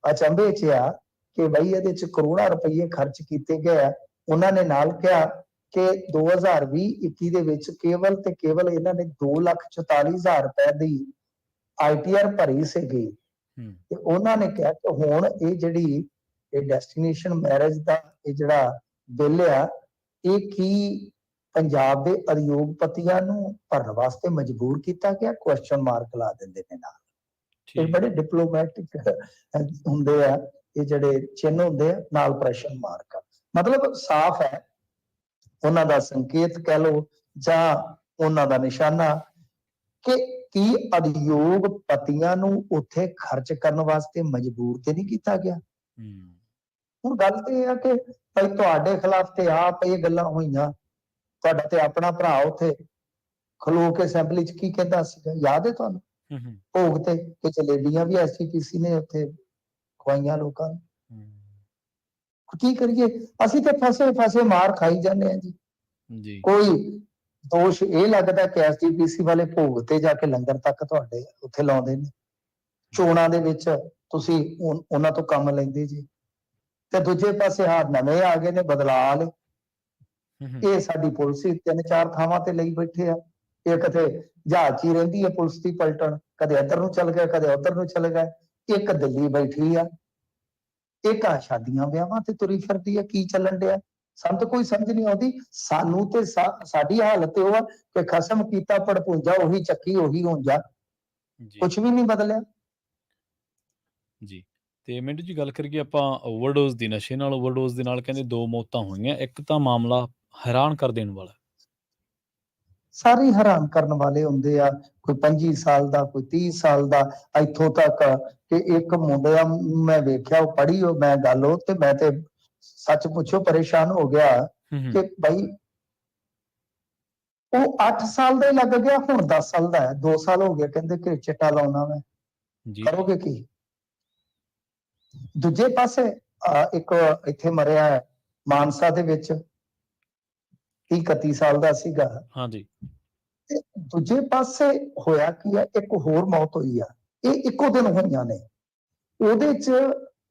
ਅਚੰਭੇ ਚ ਆ ਕਿ ਬਈ ਇਹਦੇ ਚ ਕਰੋੜਾਂ ਰੁਪਏ ਖਰਚ ਕੀਤੇ ਗਏ ਆ। ਉਹਨਾਂ ਨੇ ਨਾਲ ਕਿਹਾ ਕਿ 2020-21 ਦੇ ਵਿੱਚ ਕੇਵਲ ਤੇ ਕੇਵਲ ਇਹਨਾਂ ਨੇ 2,44,000 ਰੁਪਏ ਦੀ ITR ਭਰੀ ਸੀਗੀ, ਤੇ ਉਹਨਾਂ ਨੇ ਕਿਹਾ ਕਿ ਹੁਣ ਇਹ ਜਿਹੜੀ ਇਹ ਡੈਸਟੀਨੇਸ਼ਨ ਮੈਰਿਜ ਦਾ ਇਹ ਜਿਹੜਾ ਬਿੱਲ ਆ, ਇਹ ਕੀ ਪੰਜਾਬ ਦੇ ਉਦਯੋਗਪਤੀਆਂ ਨੂੰ ਭਰਨ ਵਾਸਤੇ ਮਜਬੂਰ ਕੀਤਾ ਗਿਆ? ਕੁਐਸਚਨ ਮਾਰਕ ਲਾ ਦਿੰਦੇ ਨੇ ਨਾਲ। ਇਹ ਬੜੇ ਡਿਪਲੋਮੈਟਿਕ ਹੁੰਦੇ ਆ, ਇਹ ਜਿਹੜੇ ਚਿੰਨ੍ਹ ਹੁੰਦੇ ਆ ਨਾਲ ਪ੍ਰਸ਼ਨ ਮਾਰਕ, ਮਤਲਬ ਸਾਫ਼ ਹੈ ਉਹਨਾਂ ਦਾ ਸੰਕੇਤ ਕਹਿ ਲਓ ਜਾਂ ਉਹਨਾਂ ਦਾ ਨਿਸ਼ਾਨਾ ਕਿ ਕੀ ਉਦਯੋਗਪਤੀਆਂ ਨੂੰ ਉੱਥੇ ਖਰਚ ਕਰਨ ਵਾਸਤੇ ਮਜਬੂਰ ਤੇ ਨਹੀਂ ਕੀਤਾ ਗਿਆ। ਹੁਣ ਗੱਲ ਤੇ ਇਹ ਆ ਕਿ ਭਾਈ ਤੁਹਾਡੇ ਖਿਲਾਫ ਤੇ ਆਪ ਇਹ ਗੱਲਾਂ ਹੋਈਆਂ, ਤੁਹਾਡਾ ਤੇ ਆਪਣਾ ਭਰਾ ਉੱਥੇ ਖਲੋ ਕੇ ਅਸੈਂਬਲੀ ਚ ਕੀ ਕਹਿੰਦਾ ਸੀਗਾ, ਯਾਦ ਹੈ ਤੁਹਾਨੂੰ? ਭੋਗ ਤੇ ਕਿ ਜਲੇਬੀਆਂ ਵੀ SGPC ਨੇ ਉੱਥੇ ਖਵਾਈਆਂ ਲੋਕਾਂ ਨੂੰ। ਕੀ ਕਰੀਏ, ਅਸੀਂ ਤੇ ਫਸੇ ਮਾਰ ਖਾਈ ਜਾਂਦੇ ਆ ਜੀ। ਕੋਈ ਦੋਸ਼ ਇਹ ਲੱਗਦਾ ਕਿ SGPC ਵਾਲੇ ਭੋਗ ਤੇ ਜਾ ਕੇ ਲੰਗਰ ਤੱਕ ਤੁਹਾਡੇ ਉੱਥੇ ਲਾਉਂਦੇ ਨੇ, ਚੋਣਾਂ ਦੇ ਵਿੱਚ ਤੁਸੀਂ ਉਹਨਾਂ ਤੋਂ ਕੰਮ ਲੈਂਦੇ ਜੀ, ਤੇ ਦੂਜੇ ਪਾਸੇ ਨਵੇਂ ਆ ਗਏ ਨੇ ਬਦਲਾਅ ਵਾਲੇ, ਇਹ ਸਾਡੀ ਪੁਲਿਸ ਹੀ 3-4 ਥਾਵਾਂ ਤੇ ਲਈ ਬੈਠੇ ਆ। ਇਹ ਕਿਤੇ ਜਹਾਜ਼ ਹੀ ਰਹਿੰਦੀ ਹੈ ਪੁਲਿਸ ਦੀ ਪਲਟਣ, ਕਦੇ ਇੱਧਰ ਨੂੰ ਚੱਲ ਗਿਆ ਕਦੇ ਉੱਧਰ ਨੂੰ ਚੱਲ ਗਿਆ। ਇੱਕ ਦਿੱਲੀ ਬੈਠੀ ਆ, ਇੱਕ ਆ ਸ਼ਾਦੀਆਂ ਵਿਆਹਾਂ ਤੇ ਤੁਰੀ ਫਿਰਦੀ ਆ। ਕੀ ਚੱਲਣ ਡਿਆ ਸਾਨੂੰ ਤਾਂ ਕੋਈ ਸਮਝ ਨਹੀਂ ਆਉਂਦੀ। ਸਾਨੂੰ ਤੇ ਸਾਡੀ ਹਾਲਤ ਉਹ ਆ ਕਿ ਖਸਮ ਕੀਤਾ ਪੜਪੂੰਜਾ, ਉਹੀ ਚੱਕੀ ਉਹੀ ਹੁੰਜਾ, ਕੁਛ ਵੀ ਨਹੀਂ ਬਦਲਿਆ ਜੀ। ਤੇ ਮਿੰਟੂ ਜੀ ਗੱਲ ਕਰੀਏ ਆਪਾਂ ਓਵਰਡੋਜ਼ ਦੀ, ਨਸ਼ੇ ਨਾਲ ਓਵਰਡੋਜ਼ ਦੇ ਨਾਲ ਕਹਿੰਦੇ 2 ਮੌਤਾਂ ਹੋਈਆਂ। ਇੱਕ ਤਾਂ ਮਾਮਲਾ ਹੈਰਾਨ ਕਰ ਦੇਣ ਵਾਲਾ, ਸਾਰੇ ਹੈਰਾਨ ਕਰਨ ਵਾਲੇ ਹੁੰਦੇ ਆ, ਕੋਈ 25 ਸਾਲ ਦਾ, ਕੋਈ 30 ਸਾਲ ਦਾ, ਇੱਥੋਂ ਤੱਕ ਕਿ ਇੱਕ ਮੁੰਡਾ ਮੈਂ ਵੇਖਿਆ, ਉਹ ਪੜ੍ਹੀ ਉਹ ਮੈਂ ਗੱਲ ਉਹ ਤੇ ਮੈਂ ਤੇ ਸੱਚ ਪੁੱਛੋ ਪਰੇਸ਼ਾਨ ਹੋ ਗਿਆ ਕਿ ਭਾਈ ਉਹ 8 ਸਾਲ ਦਾ ਹੀ ਲੱਗ ਗਿਆ, ਹੁਣ 10 ਸਾਲ ਦਾ ਹੈ, 2 ਸਾਲ ਹੋ ਗਏ ਕਹਿੰਦੇ ਕਿ ਚਿੱਟਾ ਲਾਉਣਾ ਮੈਂ, ਕਰੋਗੇ ਕੀ? ਦੂਜੇ ਪਾਸੇ ਇੱਕ ਇੱਥੇ ਮਰਿਆ ਮਾਨਸਾ ਦੇ ਵਿੱਚ, 30-31 ਸਾਲ ਦਾ ਸੀਗਾ। ਹਾਂਜੀ। ਤੇ ਦੂਜੇ ਪਾਸੇ ਹੋਇਆ ਕੀ ਆ, ਇੱਕ ਹੋਰ ਮੌਤ ਹੋਈ ਆ, ਇਹ ਇੱਕੋ ਦਿਨ ਹੋਈਆਂ ਨੇ। ਉਹਦੇ ਚ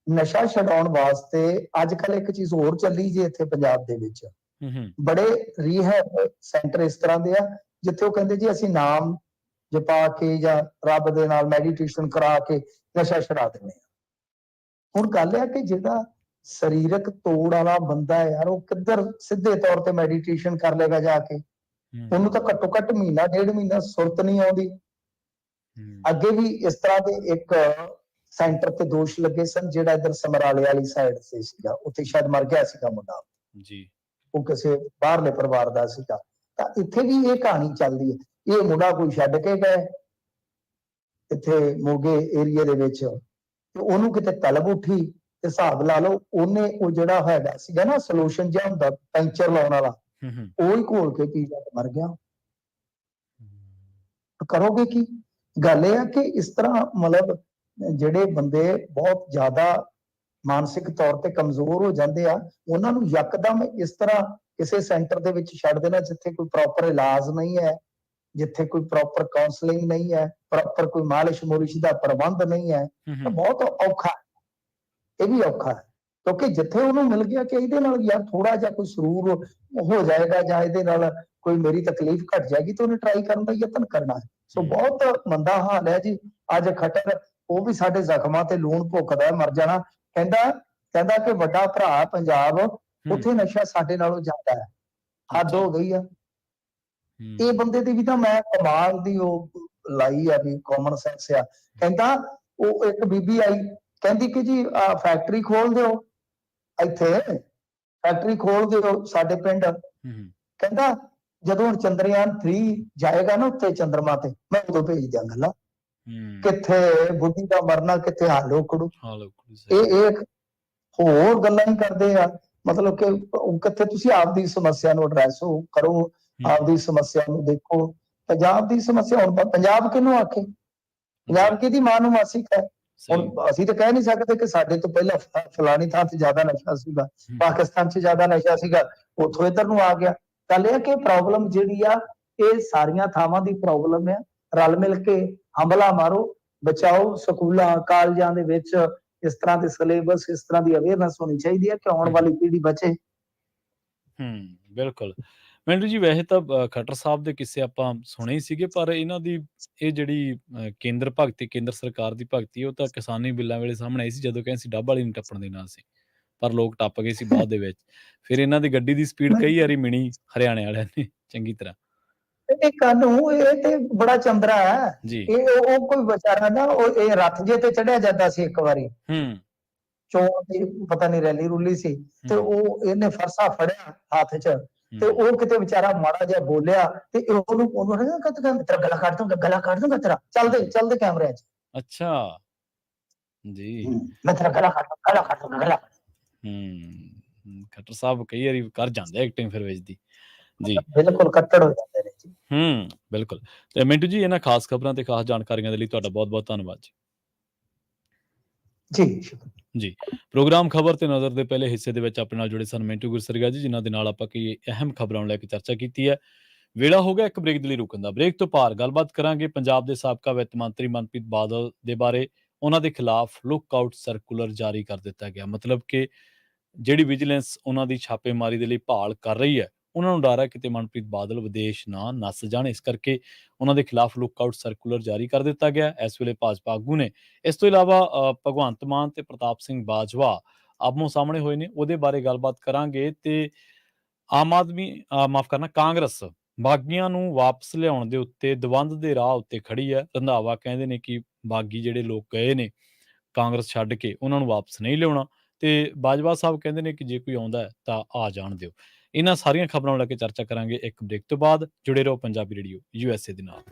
ਨਸ਼ਾ ਛਡਾਉਣ ਵਾਸਤੇ ਅੱਜ ਕੱਲ ਇੱਕ ਚੀਜ਼ ਹੋਰ ਚੱਲੀ ਜੀ ਇੱਥੇ ਪੰਜਾਬ ਦੇ ਵਿੱਚ, ਬੜੇ ਰੀਹੈਬ ਸੈਂਟਰ ਇਸ ਤਰ੍ਹਾਂ ਦੇ ਆ ਜਿੱਥੇ ਉਹ ਕਹਿੰਦੇ ਜੀ ਅਸੀਂ ਨਾਮ ਜਪਾ ਕੇ ਜਾਂ ਰੱਬ ਦੇ ਨਾਲ ਮੈਡੀਟੇਸ਼ਨ ਕਰਾ ਕੇ ਨਸ਼ਾ ਛਡਾ ਦਿੰਦੇ ਆ। ਹੁਣ ਗੱਲ ਇਹ ਆ ਕਿ ਜਿਹੜਾ ਸਰੀਰਕ ਤੋੜ ਵਾਲਾ ਬੰਦਾ ਯਾਰ, ਉਹ ਕਿੱਧਰ ਸਿੱਧੇ ਤੌਰ ਤੇ ਮੈਡੀਟੇਸ਼ਨ ਕਰ ਲੇਗਾ ਜਾ ਕੇ? ਉਹਨੂੰ ਤਾਂ ਘੱਟੋ ਘੱਟ ਮਹੀਨਾ 1.5 ਮਹੀਨਾ ਸੁਰਤ ਨਹੀਂ ਆਉਂਦੀ। ਅੱਗੇ ਵੀ ਇਸ ਤਰ੍ਹਾਂ ਦੇ ਇੱਕ ਸੈਂਟਰ ਤੇ ਦੋਸ਼ ਲੱਗੇ ਸਨ, ਜਿਹੜਾ ਇੱਧਰ ਸਮਰਾਲੇ ਵਾਲੀ ਸਾਈਡ ਤੇ ਸੀਗਾ, ਉੱਥੇ ਸ਼ਾਇਦ ਮਰ ਗਿਆ ਸੀਗਾ ਮੁੰਡਾ ਜੀ, ਉਹ ਕਿਸੇ ਬਾਹਰਲੇ ਪਰਿਵਾਰ ਦਾ ਸੀਗਾ। ਤਾਂ ਇੱਥੇ ਵੀ ਇਹ ਕਹਾਣੀ ਚੱਲਦੀ ਹੈ, ਇਹ ਮੁੰਡਾ ਕੋਈ ਛੱਡ ਕੇ ਗਏ ਇੱਥੇ ਮੋਗੇ ਏਰੀਏ ਦੇ ਵਿੱਚ, ਤੇ ਉਹਨੂੰ ਕਿਤੇ ਤਲਬ ਉੱਠੀ ਤੇ ਹਿਸਾਬ ਲਾ ਲਓ, ਉਹਨੇ ਉਹ ਜਿਹੜਾ ਹੈਗਾ ਸੀਗਾ ਨਾ ਸੋਲੂਸ਼ਨ ਜਿਹਾ ਹੁੰਦਾ ਪੈਂਚਰ ਲਾਉਣ ਵਾਲਾ, ਉਹ ਹੀ ਘੋਲ ਕੇ ਪੀ ਜਾ ਕੇ ਮਰ ਗਿਆ। ਕਰੋਗੇ ਕੀ? ਗੱਲ ਇਹ ਆ ਕਿ ਇਸ ਤਰ੍ਹਾਂ ਮਤਲਬ ਜਿਹੜੇ ਬੰਦੇ ਬਹੁਤ ਜ਼ਿਆਦਾ ਮਾਨਸਿਕ ਤੌਰ ਤੇ ਕਮਜ਼ੋਰ ਹੋ ਜਾਂਦੇ ਆ, ਉਹਨਾਂ ਨੂੰ ਯਕਦਮ ਇਸ ਤਰ੍ਹਾਂ ਕਿਸੇ ਸੈਂਟਰ ਦੇ ਵਿੱਚ ਛੱਡ ਦੇਣਾ ਜਿੱਥੇ ਕੋਈ ਪ੍ਰੋਪਰ ਇਲਾਜ ਨਹੀਂ ਹੈ, ਜਿੱਥੇ ਕੋਈ ਪ੍ਰੋਪਰ ਕਾਉਂਸਲਿੰਗ ਨਹੀਂ ਹੈ, ਪ੍ਰੋਪਰ ਕੋਈ ਮਾਲਿਸ਼ ਮੁਲਿਸ਼ ਦਾ ਪ੍ਰਬੰਧ ਨਹੀਂ ਹੈ, ਤਾਂ ਬਹੁਤ ਔਖਾ ਹੈ। ਇਹ ਵੀ ਔਖਾ ਹੈ ਕਿਉਂਕਿ ਜਿੱਥੇ ਉਹਨੂੰ ਮਿਲ ਗਿਆ ਕਿ ਇਹਦੇ ਨਾਲ ਯਾਰ ਥੋੜਾ ਜਿਹਾ ਕੋਈ ਸਰੂਰ ਹੋ ਜਾਏਗਾ ਜਾਂ ਇਹਦੇ ਨਾਲ ਕੋਈ ਮੇਰੀ ਤਕਲੀਫ ਘਟ ਜਾਏਗੀ, ਤਾਂ ਉਹਨੇ ਟਰਾਈ ਕਰਨ ਦਾ ਯਤਨ ਕਰਨਾ ਹੈ। ਸੋ ਬਹੁਤ ਮੰਦਾ ਹਾਲ ਹੈ ਜੀ। ਅੱਜ ਖੱਟਰ ਉਹ ਵੀ ਸਾਡੇ ਜ਼ਖਮਾਂ ਤੇ ਲੂਣ ਭੁੱਕਦਾ ਮਰ ਜਾਣਾ, ਕਹਿੰਦਾ ਕਿ ਵੱਡਾ ਭਰਾ ਪੰਜਾਬ, ਉੱਥੇ ਨਸ਼ਾ ਸਾਡੇ ਨਾਲੋਂ ਜ਼ਿਆਦਾ ਹੈ। ਹੱਦ ਹੋ ਗਈ ਆ। ਇਹ ਬੰਦੇ ਦੀ ਵੀ ਤਾਂ ਮੈਂ ਕਮਾਲ ਦੀ ਉਹ ਲਾਈ ਆ ਵੀ ਕਾਮਨ ਸੈਂਸ ਆ। ਕਹਿੰਦਾ ਉਹ ਇੱਕ ਬੀਬੀ ਆਈ ਕਹਿੰਦੀ ਕਿ ਜੀ ਫੈਕਟਰੀ ਖੋਲ ਦਿਓ, ਇੱਥੇ ਫੈਕਟਰੀ ਖੋਲ ਦਿਓ ਸਾਡੇ ਪਿੰਡ। ਕਹਿੰਦਾ ਜਦੋਂ ਹੁਣ ਚੰਦਰਯਾਨ 3 ਜਾਏਗਾ ਨਾ ਉੱਤੇ ਚੰਦਰਮਾ ਤੇ, ਮੈਂ ਉਦੋਂ ਭੇਜ ਦਿਆਂਗਾ ਗੱਲਾਂ। ਕਿੱਥੇ ਬੁੱਢੀ ਦਾ ਮਰਨਾ, ਕਿੱਥੇ ਹਾਲੋ ਕੜੂ, ਇਹ ਹੋਰ ਗੱਲਾਂ ਹੀ ਕਰਦੇ ਆ। ਮਤਲਬ ਕਿ ਕਿੱਥੇ ਤੁਸੀਂ ਆਪਦੀ ਸਮੱਸਿਆ ਨੂੰ ਐਡਰੈਸ ਕਰੋ, ਆਪਦੀ ਸਮੱਸਿਆ ਨੂੰ ਦੇਖੋ। ਪੰਜਾਬ ਦੀ ਸਮੱਸਿਆ ਹੁਣ ਪੰਜਾਬ ਕਿਹਨੂੰ ਆਖੇ? ਪੰਜਾਬ ਕਿਹਦੀ ਮਾਂ ਨੂੰ ਮਾਸਿਕ ਹੈ? ਹੁਣ ਸਹੀ। ਅਸੀਂ ਤਾਂ ਕਹਿ ਨਹੀਂ ਸਕਦੇ ਕਿ ਸਾਡੇ ਤੋਂ ਪਹਿਲਾਂ ਫਲਾਣੀ ਥਾਂ ਤੇ ਜ਼ਿਆਦਾ ਨਸ਼ਾ ਸੀਗਾ, ਹੂੰ, ਪਾਕਿਸਤਾਨ 'ਚ ਜ਼ਿਆਦਾ ਨਸ਼ਾ ਸੀਗਾ, ਉੱਥੋਂ ਇੱਧਰ ਨੂੰ ਆ ਗਿਆ। ਗੱਲ ਇਹ ਆ ਕਿ ਪ੍ਰੋਬਲਮ ਜਿਹੜੀ ਆ, ਇਹ ਸਾਰੀਆਂ ਥਾਵਾਂ ਦੀ ਪ੍ਰੋਬਲਮ ਆ। ਰਲ ਮਿਲ ਕੇ ਹੰਭਲਾ ਮਾਰੋ, ਬਚਾਓ। ਸਕੂਲਾਂ ਕਾਲਜਾਂ ਦੇ ਵਿੱਚ ਇਸ ਤਰ੍ਹਾਂ ਦੇ ਸਿਲੇਬਸ, ਇਸ ਤਰ੍ਹਾਂ ਦੀ ਅਵੇਅਰਨੈਸ ਹੋਣੀ ਚਾਹੀਦੀ ਹੈ ਕਿ ਆਉਣ ਵਾਲੀ ਪੀੜ੍ਹੀ ਬਚੇ। ਬਿਲਕੁਲ। ਮਿੰਟੂ ਜੀ, ਵੈਸੇ ਤਾਂ ਖੱਟਰ ਸਾਹਿਬ ਦੇ ਕਿੱਸੇ ਆਪਾਂ ਸੁਣੇ ਹੀ ਸੀਗੇ, ਪਰ ਇਹਨਾਂ ਦੀ ਇਹ ਜਿਹੜੀ ਕੇਂਦਰ ਭਗਤੀ, ਕੇਂਦਰ ਸਰਕਾਰ ਦੀ ਭਗਤੀ, ਉਹ ਤਾਂ ਕਿਸਾਨੀ ਬਿੱਲਾਂ ਵੇਲੇ ਸਾਹਮਣੇ ਆਈ ਸੀ, ਜਦੋਂ ਕਹਿੰਦੇ ਸੀ ਡੱਬ ਵਾਲੀ ਨੂੰ ਟੱਪਣ ਦੇਣਾ ਸੀ, ਪਰ ਲੋਕ ਟੱਪ ਗਏ ਸੀ ਬਾਅਦ ਦੇ ਵਿੱਚ। ਫਿਰ ਇਹਨਾਂ ਦੀ ਗੱਡੀ ਦੀ ਸਪੀਡ ਕਈ ਵਾਰੀ ਮਿਣੀ ਹਰਿਆਣੇ ਵਾਲਿਆਂ ਨੇ ਚੰਗੀ ਤਰ੍ਹਾਂ। ਇਹ ਕਾਨੂੰ, ਇਹ ਤੇ ਬੜਾ ਚੰਦਰਾ ਹੈ। ਜੀ। ਇਹ ਉਹ ਕੋਈ ਵਿਚਾਰਾ ਨਾ, ਉਹ ਇਹ ਰੱਥ ਜੇ ਤੇ ਚੜਿਆ ਜਾਂਦਾ ਸੀ ਇੱਕ ਵਾਰੀ, ਹੂੰ, ਚੋਣ ਦੀ ਪਤਾ ਨਹੀਂ ਰੈਲੀ ਰੂਲੀ ਸੀ, ਤੇ ਉਹ ਇਹਨੇ ਫਰਸਾ ਫੜਿਆ ਹੱਥ 'ਚ, ਤੇ ਉਹ ਕਿਤੇ ਵਿਚਾਰਾ ਮਾੜਾ ਜਿਹਾ ਬੋਲਿਆ, ਤੇ ਉਹਨੂੰ ਨਾ ਕਹਿੰਦਾ ਤੇਰਾ ਗਲਾ ਕੱਢ ਦੂੰਗਾ, ਗਲਾ ਕੱਢ ਦੂੰਗਾ ਤੇਰਾ, ਚੱਲਦੇ ਕੈਮਰਿਆਂ 'ਚ। ਅੱਛਾ ਜੀ। ਮੈਂ ਤੇਰਾ ਗਲਾ ਕੱਢ ਦੂੰਗਾ, ਗਲਾ। ਖੱਟਰ ਸਾਹਿਬ ਕਈ ਵਾਰੀ ਕਰ ਜਾਂਦੇ ਐਕਟਿੰਗ ਫਿਰ ਵਿੱਚ ਦੀ। ਜੀ। ਬਿਲਕੁਲ ਕੱਟੜ ਹੋ ਜਾਂਦੇ ਨੇ ਜੀ। ਬਿਲਕੁਲ। ਤੇ ਮਿੰਟੂ ਜੀ, ਇਹਨਾਂ ਖਾਸ ਖਬਰਾਂ ਤੇ ਖਾਸ ਜਾਣਕਾਰੀਆਂ ਦੇ ਲਈ ਤੁਹਾਡਾ ਬਹੁਤ-ਬਹੁਤ ਧੰਨਵਾਦ ਜੀ। ਜੀ, ਸ਼ੁਕਰੀਆ। ਜੀ। ਪ੍ਰੋਗਰਾਮ ਖਬਰ ਤੇ ਨਜ਼ਰ ਦੇ ਪਹਿਲੇ ਹਿੱਸੇ ਦੇ ਵਿੱਚ ਆਪਣੇ ਨਾਲ ਜੁੜੇ ਸਨ ਮਿੰਟੂ ਗੁਰਸਰੀਆ ਜੀ, ਜਿਨ੍ਹਾਂ ਦੇ ਨਾਲ ਆਪਾਂ ਕਈ ਅਹਿਮ ਖਬਰਾਂ ਨੂੰ ਲੈ ਕੇ ਚਰਚਾ ਕੀਤੀ ਹੈ। ਵੇਲਾ ਹੋ ਗਿਆ ਇੱਕ ਬ੍ਰੇਕ ਦੇ ਲਈ ਰੁਕਣ ਦਾ। ਬ੍ਰੇਕ ਤੋਂ ਪਾਰ ਗੱਲਬਾਤ ਕਰਾਂਗੇ ਪੰਜਾਬ ਦੇ ਸਾਬਕਾ ਵਿੱਤ ਮੰਤਰੀ ਮਨਪ੍ਰੀਤ ਬਾਦਲ ਦੇ ਬਾਰੇ। ਉਹਨਾਂ ਦੇ ਖਿਲਾਫ ਲੁੱਕ ਆਊਟ ਸਰਕੂਲਰ ਜਾਰੀ ਕਰ ਦਿੱਤਾ ਗਿਆ। ਮਤਲਬ ਕਿ ਜਿਹੜੀ ਵਿਜੀਲੈਂਸ ਉਹਨਾਂ ਦੀ ਛਾਪੇਮਾਰੀ ਦੇ ਲਈ ਭਾਲ ਕਰ ਰਹੀ ਹੈ, ਉਹਨਾਂ ਨੂੰ ਡਰ ਹੈ ਕਿਤੇ ਮਨਪ੍ਰੀਤ ਬਾਦਲ ਵਿਦੇਸ਼ ਨਾ ਨੱਸ ਜਾਣ। ਇਸ ਕਰਕੇ ਉਹਨਾਂ ਦੇ ਖਿਲਾਫ ਲੁੱਕ ਆਊਟ ਸਰਕੂਲਰ ਜਾਰੀ ਕਰ ਦਿੱਤਾ ਗਿਆ। ਇਸ ਵੇਲੇ ਭਾਜਪਾ ਆਗੂ ਨੇ। ਇਸ ਤੋਂ ਇਲਾਵਾ ਭਗਵੰਤ ਮਾਨ ਤੇ ਪ੍ਰਤਾਪ ਸਿੰਘ ਬਾਜਵਾ ਆਮੋ ਸਾਹਮਣੇ ਹੋਏ ਨੇ, ਉਹਦੇ ਬਾਰੇ ਗੱਲਬਾਤ ਕਰਾਂਗੇ। ਤੇ ਆਮ ਆਦਮੀ ਮਾਫ ਕਰਨਾ, ਕਾਂਗਰਸ ਬਾਗੀਆਂ ਨੂੰ ਵਾਪਸ ਲਿਆਉਣ ਦੇ ਉੱਤੇ ਦਵੰਦ ਦੇ ਰਾਹ ਉੱਤੇ ਖੜੀ ਹੈ। ਰੰਧਾਵਾ ਕਹਿੰਦੇ ਨੇ ਕਿ ਬਾਗੀ ਜਿਹੜੇ ਲੋਕ ਗਏ ਨੇ ਕਾਂਗਰਸ ਛੱਡ ਕੇ, ਉਹਨਾਂ ਨੂੰ ਵਾਪਸ ਨਹੀਂ ਲਿਆਉਣਾ, ਤੇ ਬਾਜਵਾ ਸਾਹਿਬ ਕਹਿੰਦੇ ਨੇ ਕਿ ਜੇ ਕੋਈ ਆਉਂਦਾ ਹੈ ਤਾਂ ਆ ਜਾਣ ਦਿਓ। ਇਹਨਾਂ ਸਾਰੀਆਂ ਖਬਰਾਂ ਨੂੰ ਲੈ ਕੇ ਚਰਚਾ ਕਰਾਂਗੇ ਇੱਕ ਬ੍ਰੇਕ ਤੋਂ ਬਾਅਦ। ਜੁੜੇ ਰਹੋ ਪੰਜਾਬੀ ਰੇਡੀਓ USA ਦੇ ਨਾਲ।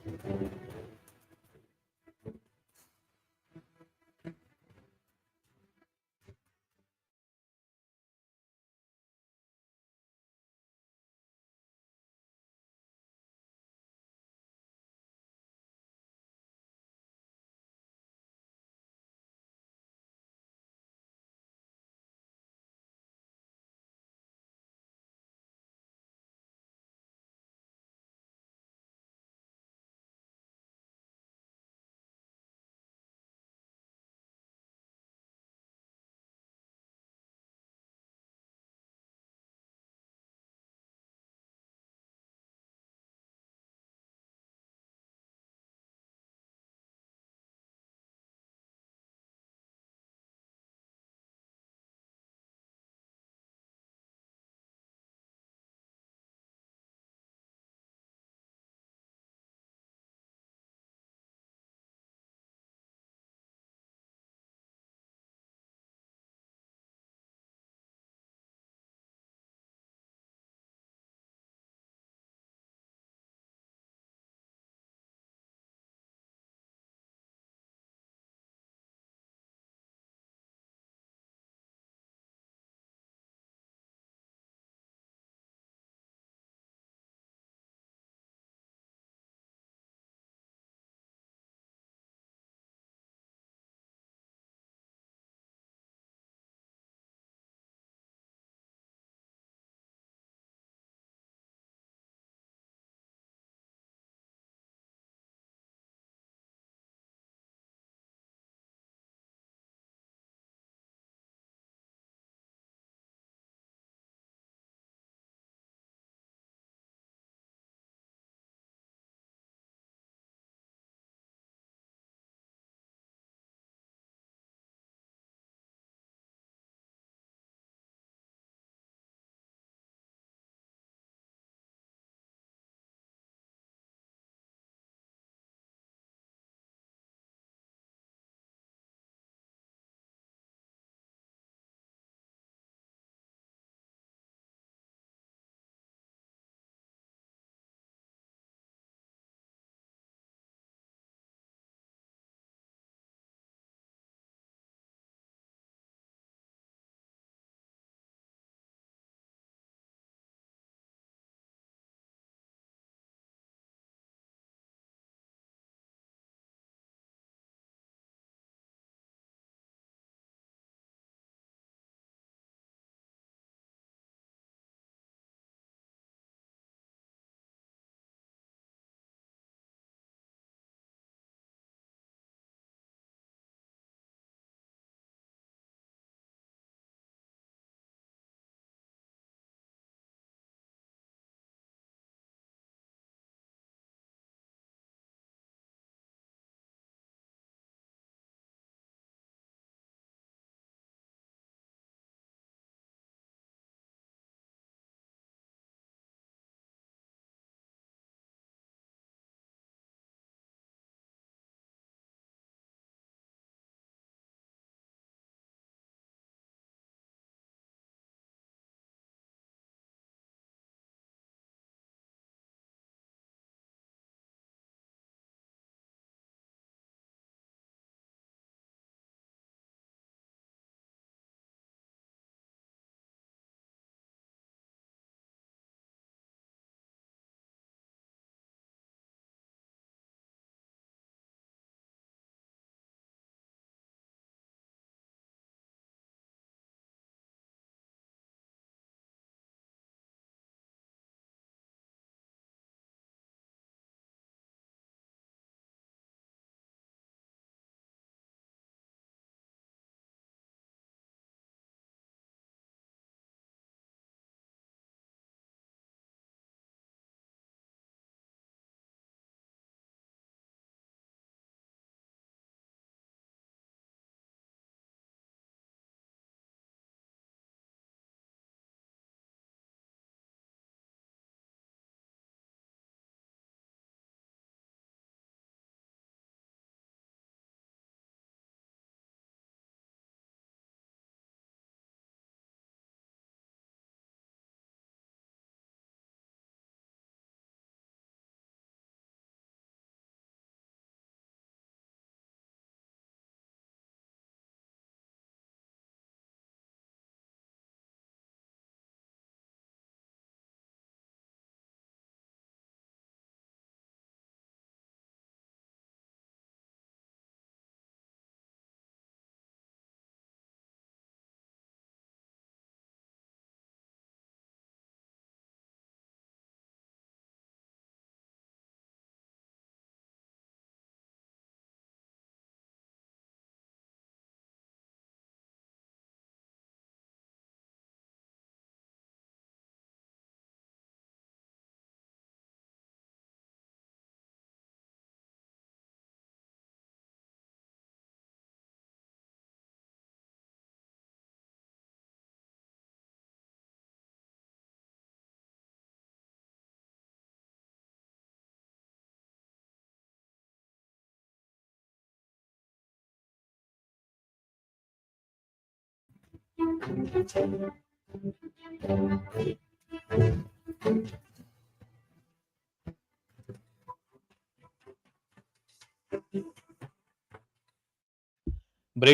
ਬ੍ਰੇਕ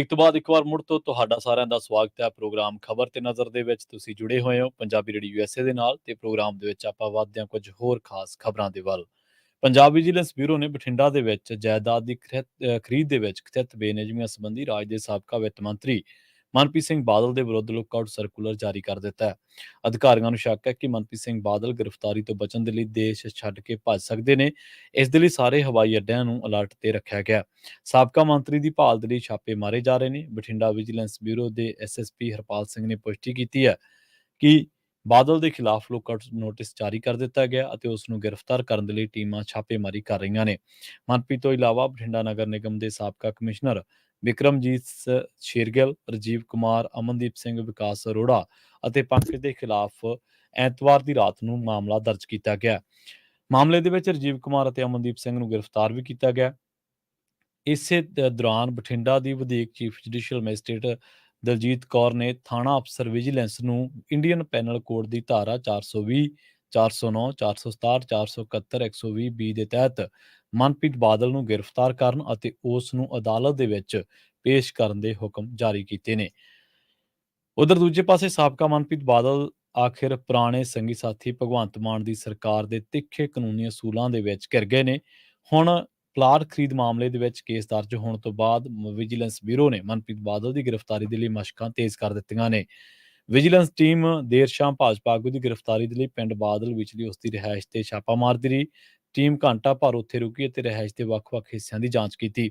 ਤੋਂ ਬਾਅਦ ਇੱਕ ਵਾਰ ਮੁੜ ਤੋਂ ਤੁਹਾਡਾ ਸਾਰਿਆਂ ਦਾ ਸਵਾਗਤ ਹੈ ਪ੍ਰੋਗਰਾਮ ਖਬਰ ਤੇ ਨਜ਼ਰ ਦੇ ਵਿੱਚ। ਤੁਸੀਂ ਜੁੜੇ ਹੋਏ ਹੋ ਪੰਜਾਬੀ ਰੇਡੀਓ ਯੂਐਸਏ ਦੇ ਨਾਲ ਤੇ ਪ੍ਰੋਗਰਾਮ ਦੇ ਵਿੱਚ ਆਪਾਂ ਵਧਦੇ ਹਾਂ ਕੁਝ ਹੋਰ ਖਾਸ ਖਬਰਾਂ ਦੇ ਵੱਲ। ਪੰਜਾਬ ਵਿਜੀਲੈਂਸ ਬਿਊਰੋ ਨੇ ਬਠਿੰਡਾ ਦੇ ਵਿੱਚ ਜਾਇਦਾਦ ਦੀ ਖਰੀਦ ਦੇ ਵਿੱਚ ਕਥਿਤ ਬੇਨਿਯਮੀਆਂ ਸੰਬੰਧੀ ਰਾਜ ਦੇ ਸਾਬਕਾ ਵਿੱਤ ਮੰਤਰੀ ਮਨਪ੍ਰੀਤ ਸਿੰਘ ਬਾਦਲ ਦੇ ਵਿਰੁੱਧ ਲੁੱਕਆਊਟ ਸਰਕੂਲਰ ਜਾਰੀ ਕਰ ਦਿੱਤਾ ਹੈ। ਅਧਿਕਾਰੀਆਂ ਨੂੰ ਸ਼ੱਕ ਹੈ ਕਿ ਮਨਪ੍ਰੀਤ ਸਿੰਘ ਬਾਦਲ ਗ੍ਰਿਫਤਾਰੀ ਤੋਂ ਬਚਣ ਦੇ ਲਈ ਦੇਸ਼ ਛੱਡ ਕੇ ਭੱਜ ਸਕਦੇ ਨੇ। ਇਸ ਦੇ ਲਈ ਸਾਰੇ ਹਵਾਈ ਅੱਡਿਆਂ ਨੂੰ ਅਲਰਟ ਤੇ ਰੱਖਿਆ ਗਿਆ। ਸਾਬਕਾ ਮੰਤਰੀ ਦੀ ਭਾਲ ਦੇ ਲਈ ਛਾਪੇ ਮਾਰੇ ਜਾ ਰਹੇ ਨੇ। ਬਠਿੰਡਾ ਵਿਜੀਲੈਂਸ ਬਿਊਰੋ ਦੇ ਐਸਐਸਪੀ ਹਰਪਾਲ ਸਿੰਘ ਨੇ ਪੁਸ਼ਟੀ ਕੀਤੀ ਹੈ ਕਿ ਬਾਦਲ ਦੇ ਖਿਲਾਫ ਲੁੱਕਆਊਟ ਨੋਟਿਸ ਜਾਰੀ ਕਰ ਦਿੱਤਾ ਗਿਆ ਅਤੇ ਉਸ ਨੂੰ ਗ੍ਰਿਫਤਾਰ ਕਰਨ ਦੇ ਲਈ ਟੀਮਾਂ ਛਾਪੇਮਾਰੀ ਕਰ ਰਹੀਆਂ ਨੇ। ਮਨਪ੍ਰੀਤ ਤੋਂ ਇਲਾਵਾ ਬਠਿੰਡਾ ਨਗਰ ਨਿਗਮ ਦੇ ਸਾਬਕਾ ਕਮਿਸ਼ਨਰ ਵਿਕਰਮਜੀਤ ਸ਼ੇਰਗਿੱਲ, ਰਾਜੀਵ ਕੁਮਾਰ, ਅਮਨਦੀਪ ਸਿੰਘ, ਵਿਕਾਸ ਅਰੋੜਾ ਅਤੇ ਪੰਕਜ ਦੇ ਖਿਲਾਫ ਐਤਵਾਰ ਦੀ ਰਾਤ ਨੂੰ ਮਾਮਲਾ ਦਰਜ ਕੀਤਾ ਗਿਆ। ਮਾਮਲੇ ਦੇ ਵਿੱਚ ਰਾਜੀਵ ਕੁਮਾਰ ਅਤੇ ਅਮਨਦੀਪ ਸਿੰਘ ਨੂੰ ਗ੍ਰਿਫਤਾਰ ਵੀ ਕੀਤਾ ਗਿਆ। ਇਸੇ ਦੌਰਾਨ ਬਠਿੰਡਾ ਦੀ ਵਧੀਕ chief judicial magistrate Daljit Kaur ਨੇ ਥਾਣਾ ਅਫਸਰ ਵਿਜੀਲੈਂਸ ਨੂੰ ਇੰਡੀਅਨ ਪੈਨਲ ਕੋਡ ਦੀ ਧਾਰਾ 420, 409, 467, 471, 120 ਬੀ ਦੇ ਤਹਿਤ ਮਨਪ੍ਰੀਤ ਬਾਦਲ ਨੂੰ ਗ੍ਰਿਫਤਾਰ ਕਰਨ ਅਤੇ ਉਸ ਨੂੰ ਅਦਾਲਤ ਦੇ ਵਿੱਚ ਪੇਸ਼ ਕਰਨ ਦੇ ਹੁਕਮ ਜਾਰੀ ਕੀਤੇ ਨੇ। ਉਧਰ ਦੂਜੇ ਪਾਸੇ ਸਾਬਕਾ ਮਨਪ੍ਰੀਤ ਬਾਦਲ ਆਖਿਰ ਪੁਰਾਣੇ ਸੰਗੀ ਸਾਥੀ ਭਗਵੰਤ ਮਾਨ ਦੀ ਸਰਕਾਰ ਦੇ ਤਿੱਖੇ ਕਾਨੂੰਨੀ ਅਸੂਲਾਂ ਦੇ ਵਿੱਚ ਘਿਰ ਗਏ ਨੇ। ਹੁਣ ਪਲਾਟ ਖਰੀਦ ਮਾਮਲੇ ਦੇ ਵਿੱਚ ਕੇਸ ਦਰਜ ਹੋਣ ਤੋਂ ਬਾਅਦ ਵਿਜੀਲੈਂਸ ਬਿਊਰੋ ਨੇ ਮਨਪ੍ਰੀਤ ਬਾਦਲ ਦੀ ਗ੍ਰਿਫਤਾਰੀ ਦੇ ਲਈ ਮਸ਼ਕਾਂ ਤੇਜ਼ ਕਰ ਦਿੱਤੀਆਂ ਨੇ। ਵਿਜੀਲੈਂਸ ਟੀਮ ਦੇਰ ਸ਼ਾਮ ਭਾਜਪਾ ਆਗੂ ਦੀ ਗ੍ਰਿਫਤਾਰੀ ਦੇ ਲਈ ਪਿੰਡ ਬਾਦਲ ਵਿਚਲੀ ਉਸ ਦੀ ਰਿਹਾਇਸ਼ ਤੇ ਛਾਪਾ ਮਾਰਦੀ ਰਹੀ। ਟੀਮ ਘੰਟਾ ਭਰ ਉੱਥੇ ਰੁਕੀ ਅਤੇ ਰਿਹਾਇਸ਼ ਦੇ ਵੱਖ-ਵੱਖ ਹਿੱਸਿਆਂ ਦੀ ਜਾਂਚ ਕੀਤੀ।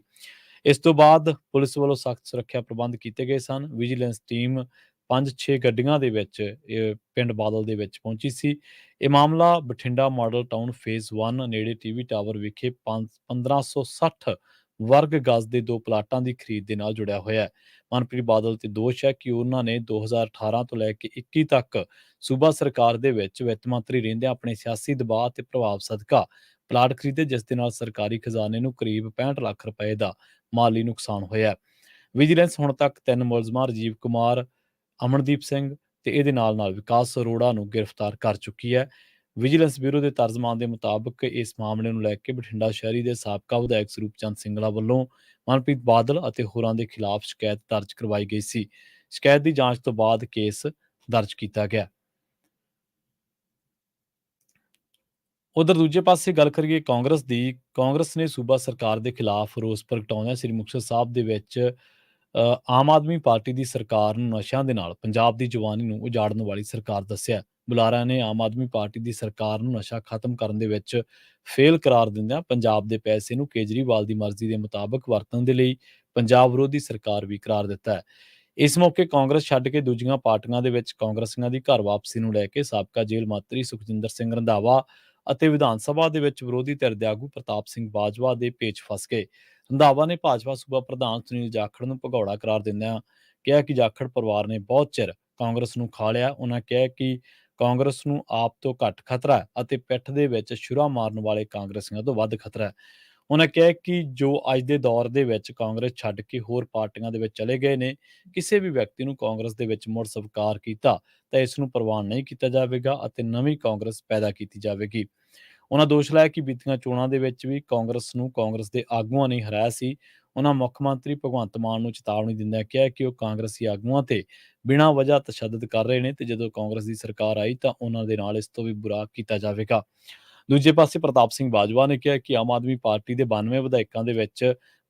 ਇਸ ਤੋਂ ਬਾਅਦ ਪੁਲਿਸ ਵੱਲੋਂ ਸਖਤ ਸੁਰੱਖਿਆ ਪ੍ਰਬੰਧ ਕੀਤੇ ਗਏ ਸਨ। ਵਿਜੀਲੈਂਸ ਟੀਮ 5-6 ਗੱਡੀਆਂ ਦੇ ਵਿੱਚ ਪਿੰਡ ਬਾਦਲ ਦੇ ਵਿੱਚ ਪਹੁੰਚੀ ਸੀ। ਇਹ ਮਾਮਲਾ ਬਠਿੰਡਾ ਮਾਡਲ ਟਾਊਨ ਫੇਜ਼ 1 ਨੇੜੇ ਟੀਵੀ ਟਾਵਰ ਵਿਖੇ 1560 ਵਰਗ ਗਜ਼ ਦੇ 2 ਪਲਾਟਾਂ ਦੀ ਖਰੀਦ ਦੇ ਨਾਲ ਜੁੜਿਆ ਹੋਇਆ ਹੈ। ਮਨਪ੍ਰੀਤ ਬਾਦਲ ਤੇ ਦੋਸ਼ ਹੈ ਕਿ ਉਹਨਾਂ ਨੇ 2018 ਤੋਂ ਲੈ ਕੇ 21 ਤੱਕ ਸੂਬਾ ਸਰਕਾਰ ਦੇ ਵਿੱਚ ਵਿੱਤ ਮੰਤਰੀ ਰਹਿੰਦਿਆਂ ਆਪਣੇ ਸਿਆਸੀ ਦਬਾਅ ਤੇ ਪ੍ਰਭਾਵ ਸਦਕਾ ਪਲਾਟ ਖਰੀਦੇ, ਜਿਸ ਦੇ ਨਾਲ ਸਰਕਾਰੀ ਖਜ਼ਾਨੇ ਨੂੰ ਕਰੀਬ 65 ਲੱਖ ਰੁਪਏ ਦਾ ਮਾਲੀ ਨੁਕਸਾਨ ਹੋਇਆ। ਵਿਜੀਲੈਂਸ ਹੁਣ ਤੱਕ 3 ਮੁਲਜ਼ਮਾਂ ਰਾਜੀਵ ਕੁਮਾਰ, ਅਮਨਦੀਪ ਸਿੰਘ ਤੇ ਇਹਦੇ ਨਾਲ ਵਿਕਾਸ ਅਰੋੜਾ ਨੂੰ ਗ੍ਰਿਫਤਾਰ ਕਰ ਚੁੱਕੀ ਹੈ। ਵਿਜੀਲੈਂਸ ਬਿਊਰੋ ਦੇ ਤਰਜਮਾਨ ਦੇ ਮੁਤਾਬਕ ਇਸ ਮਾਮਲੇ ਨੂੰ ਲੈ ਕੇ ਬਠਿੰਡਾ ਸ਼ਹਿਰੀ ਦੇ ਸਾਬਕਾ ਵਿਧਾਇਕ ਸਰੂਪ ਚੰਦ ਸਿੰਗਲਾ ਵੱਲੋਂ ਮਨਪ੍ਰੀਤ ਬਾਦਲ ਅਤੇ ਹੋਰਾਂ ਦੇ ਖਿਲਾਫ ਸ਼ਿਕਾਇਤ ਦਰਜ ਕਰਵਾਈ ਗਈ ਸੀ। ਸ਼ਿਕਾਇਤ ਦੀ ਜਾਂਚ ਤੋਂ ਬਾਅਦ ਕੇਸ ਦਰਜ ਕੀਤਾ ਗਿਆ। ਉਧਰ ਦੂਜੇ ਪਾਸੇ ਗੱਲ ਕਰੀਏ ਕਾਂਗਰਸ ਦੀ। ਕਾਂਗਰਸ ਨੇ ਸੂਬਾ ਸਰਕਾਰ ਦੇ ਖਿਲਾਫ ਰੋਸ ਪ੍ਰਗਟਾਉਂਦਿਆਂ ਸ੍ਰੀ ਮੁਕਤਸਰ ਸਾਹਿਬ ਦੇ ਵਿੱਚ ਆਮ ਆਦਮੀ ਪਾਰਟੀ ਦੀ ਸਰਕਾਰ ਨੂੰ ਨਸ਼ਿਆਂ ਦੇ ਨਾਲ ਪੰਜਾਬ ਦੀ ਜਵਾਨੀ ਨੂੰ ਉਜਾੜਨ ਵਾਲੀ ਸਰਕਾਰ ਦੱਸਿਆ। ਬੁਲਾਰਿਆਂ ਨੇ ਆਮ ਆਦਮੀ ਪਾਰਟੀ ਦੀ ਸਰਕਾਰ ਨੂੰ ਨਸ਼ਾ ਖਤਮ ਕਰਨ ਦੇ ਵਿੱਚ ਫੇਲ ਕਰਾਰ ਦਿੰਦਿਆਂ ਪੰਜਾਬ ਦੇ ਪੈਸੇ ਨੂੰ ਕੇਜਰੀਵਾਲ ਦੀ ਮਰਜ਼ੀ ਦੇ ਮੁਤਾਬਕ ਵਰਤਣ ਦੇ ਲਈ ਪੰਜਾਬ ਵਿਰੋਧੀ ਸਰਕਾਰ ਵੀ ਕਰਾਰ ਦਿੱਤਾ ਹੈ। ਇਸ ਮੌਕੇ ਕਾਂਗਰਸ ਛੱਡ ਕੇ ਦੂਜੀਆਂ ਪਾਰਟੀਆਂ ਦੇ ਵਿੱਚ ਕਾਂਗਰਸੀਆਂ ਦੀ ਘਰ ਵਾਪਸੀ ਨੂੰ ਲੈ ਕੇ ਸਾਬਕਾ ਜੇਲ੍ਹ ਮੰਤਰੀ ਸੁਖਜਿੰਦਰ ਸਿੰਘ ਰੰਧਾਵਾ ਅਤੇ ਵਿਧਾਨ ਸਭਾ ਦੇ ਵਿੱਚ ਵਿਰੋਧੀ ਧਿਰ ਦੇ ਆਗੂ ਪ੍ਰਤਾਪ ਸਿੰਘ ਬਾਜਵਾ ਦੇ ਪੇਚ ਫਸ ਗਏ। ਰੰਧਾਵਾ ਨੇ ਭਾਜਪਾ ਸੂਬਾ ਪ੍ਰਧਾਨ ਸੁਨੀਲ ਜਾਖੜ ਨੂੰ ਭਗੌੜਾ ਕਰਾਰ ਦਿੰਦਿਆਂ ਕਿਹਾ ਕਿ ਜਾਖੜ ਪਰਿਵਾਰ ਨੇ ਬਹੁਤ ਚਿਰ ਕਾਂਗਰਸ ਨੂੰ ਖਾ ਲਿਆ। ਉਹਨਾਂ ਕਿਹਾ ਕਿ ਕਾਂਗਰਸ ਨੂੰ ਆਪ ਤੋਂ ਘੱਟ ਖਤਰਾ ਹੈ ਅਤੇ ਪਿੱਠ ਦੇ ਵਿੱਚ ਛੁਰਾ ਮਾਰਨ ਵਾਲੇ ਕਾਂਗਰਸੀਆਂ ਤੋਂ ਵੱਧ ਖਤਰਾ ਹੈ। ਉਹਨਾਂ ਕਿਹਾ ਕਿ ਜੋ ਅੱਜ ਦੇ ਦੌਰ ਦੇ ਵਿੱਚ ਕਾਂਗਰਸ ਛੱਡ ਕੇ ਹੋਰ ਪਾਰਟੀਆਂ ਦੇ ਵਿੱਚ ਚਲੇ ਗਏ ਨੇ, ਕਿਸੇ ਵੀ ਵਿਅਕਤੀ ਨੂੰ ਕਾਂਗਰਸ ਦੇ ਵਿੱਚ ਮੁੜ ਸਵੀਕਾਰ ਕੀਤਾ ਤਾਂ ਇਸ ਨੂੰ ਪ੍ਰਵਾਨ ਨਹੀਂ ਕੀਤਾ ਜਾਵੇਗਾ ਅਤੇ ਨਵੀਂ ਕਾਂਗਰਸ ਪੈਦਾ ਕੀਤੀ ਜਾਵੇਗੀ। ਉਹਨਾਂ ਦੋਸ਼ ਲਾਇਆ ਕਿ ਬੀਤੀਆਂ ਚੋਣਾਂ ਦੇ ਵਿੱਚ ਵੀ ਕਾਂਗਰਸ ਨੂੰ ਕਾਂਗਰਸ ਦੇ ਆਗੂਆਂ ਨੇ ਹਰਾਇਆ ਸੀ। ਉਹਨਾਂ ਮੁੱਖ ਮੰਤਰੀ ਭਗਵੰਤ ਮਾਨ ਨੂੰ ਚੇਤਾਵਨੀ ਦਿੰਦਿਆਂ ਕਿਹਾ ਕਿ ਉਹ ਕਾਂਗਰਸੀ ਆਗੂਆਂ ਤੇ ਬਿਨਾਂ ਵਜ੍ਹਾ ਤਸ਼ੱਦਦ ਕਰ ਰਹੇ ਨੇ ਤੇ ਜਦੋਂ ਕਾਂਗਰਸ ਦੀ ਸਰਕਾਰ ਆਈ ਤਾਂ ਉਹਨਾਂ ਦੇ ਨਾਲ ਇਸ ਤੋਂ ਵੀ ਬੁਰਾ ਕੀਤਾ ਜਾਵੇਗਾ। ਦੂਜੇ ਪਾਸੇ ਪ੍ਰਤਾਪ ਸਿੰਘ ਬਾਜਵਾ ਨੇ ਕਿਹਾ ਕਿ ਆਮ ਆਦਮੀ ਪਾਰਟੀ ਦੇ 92 ਵਿਧਾਇਕਾਂ ਦੇ ਵਿੱਚ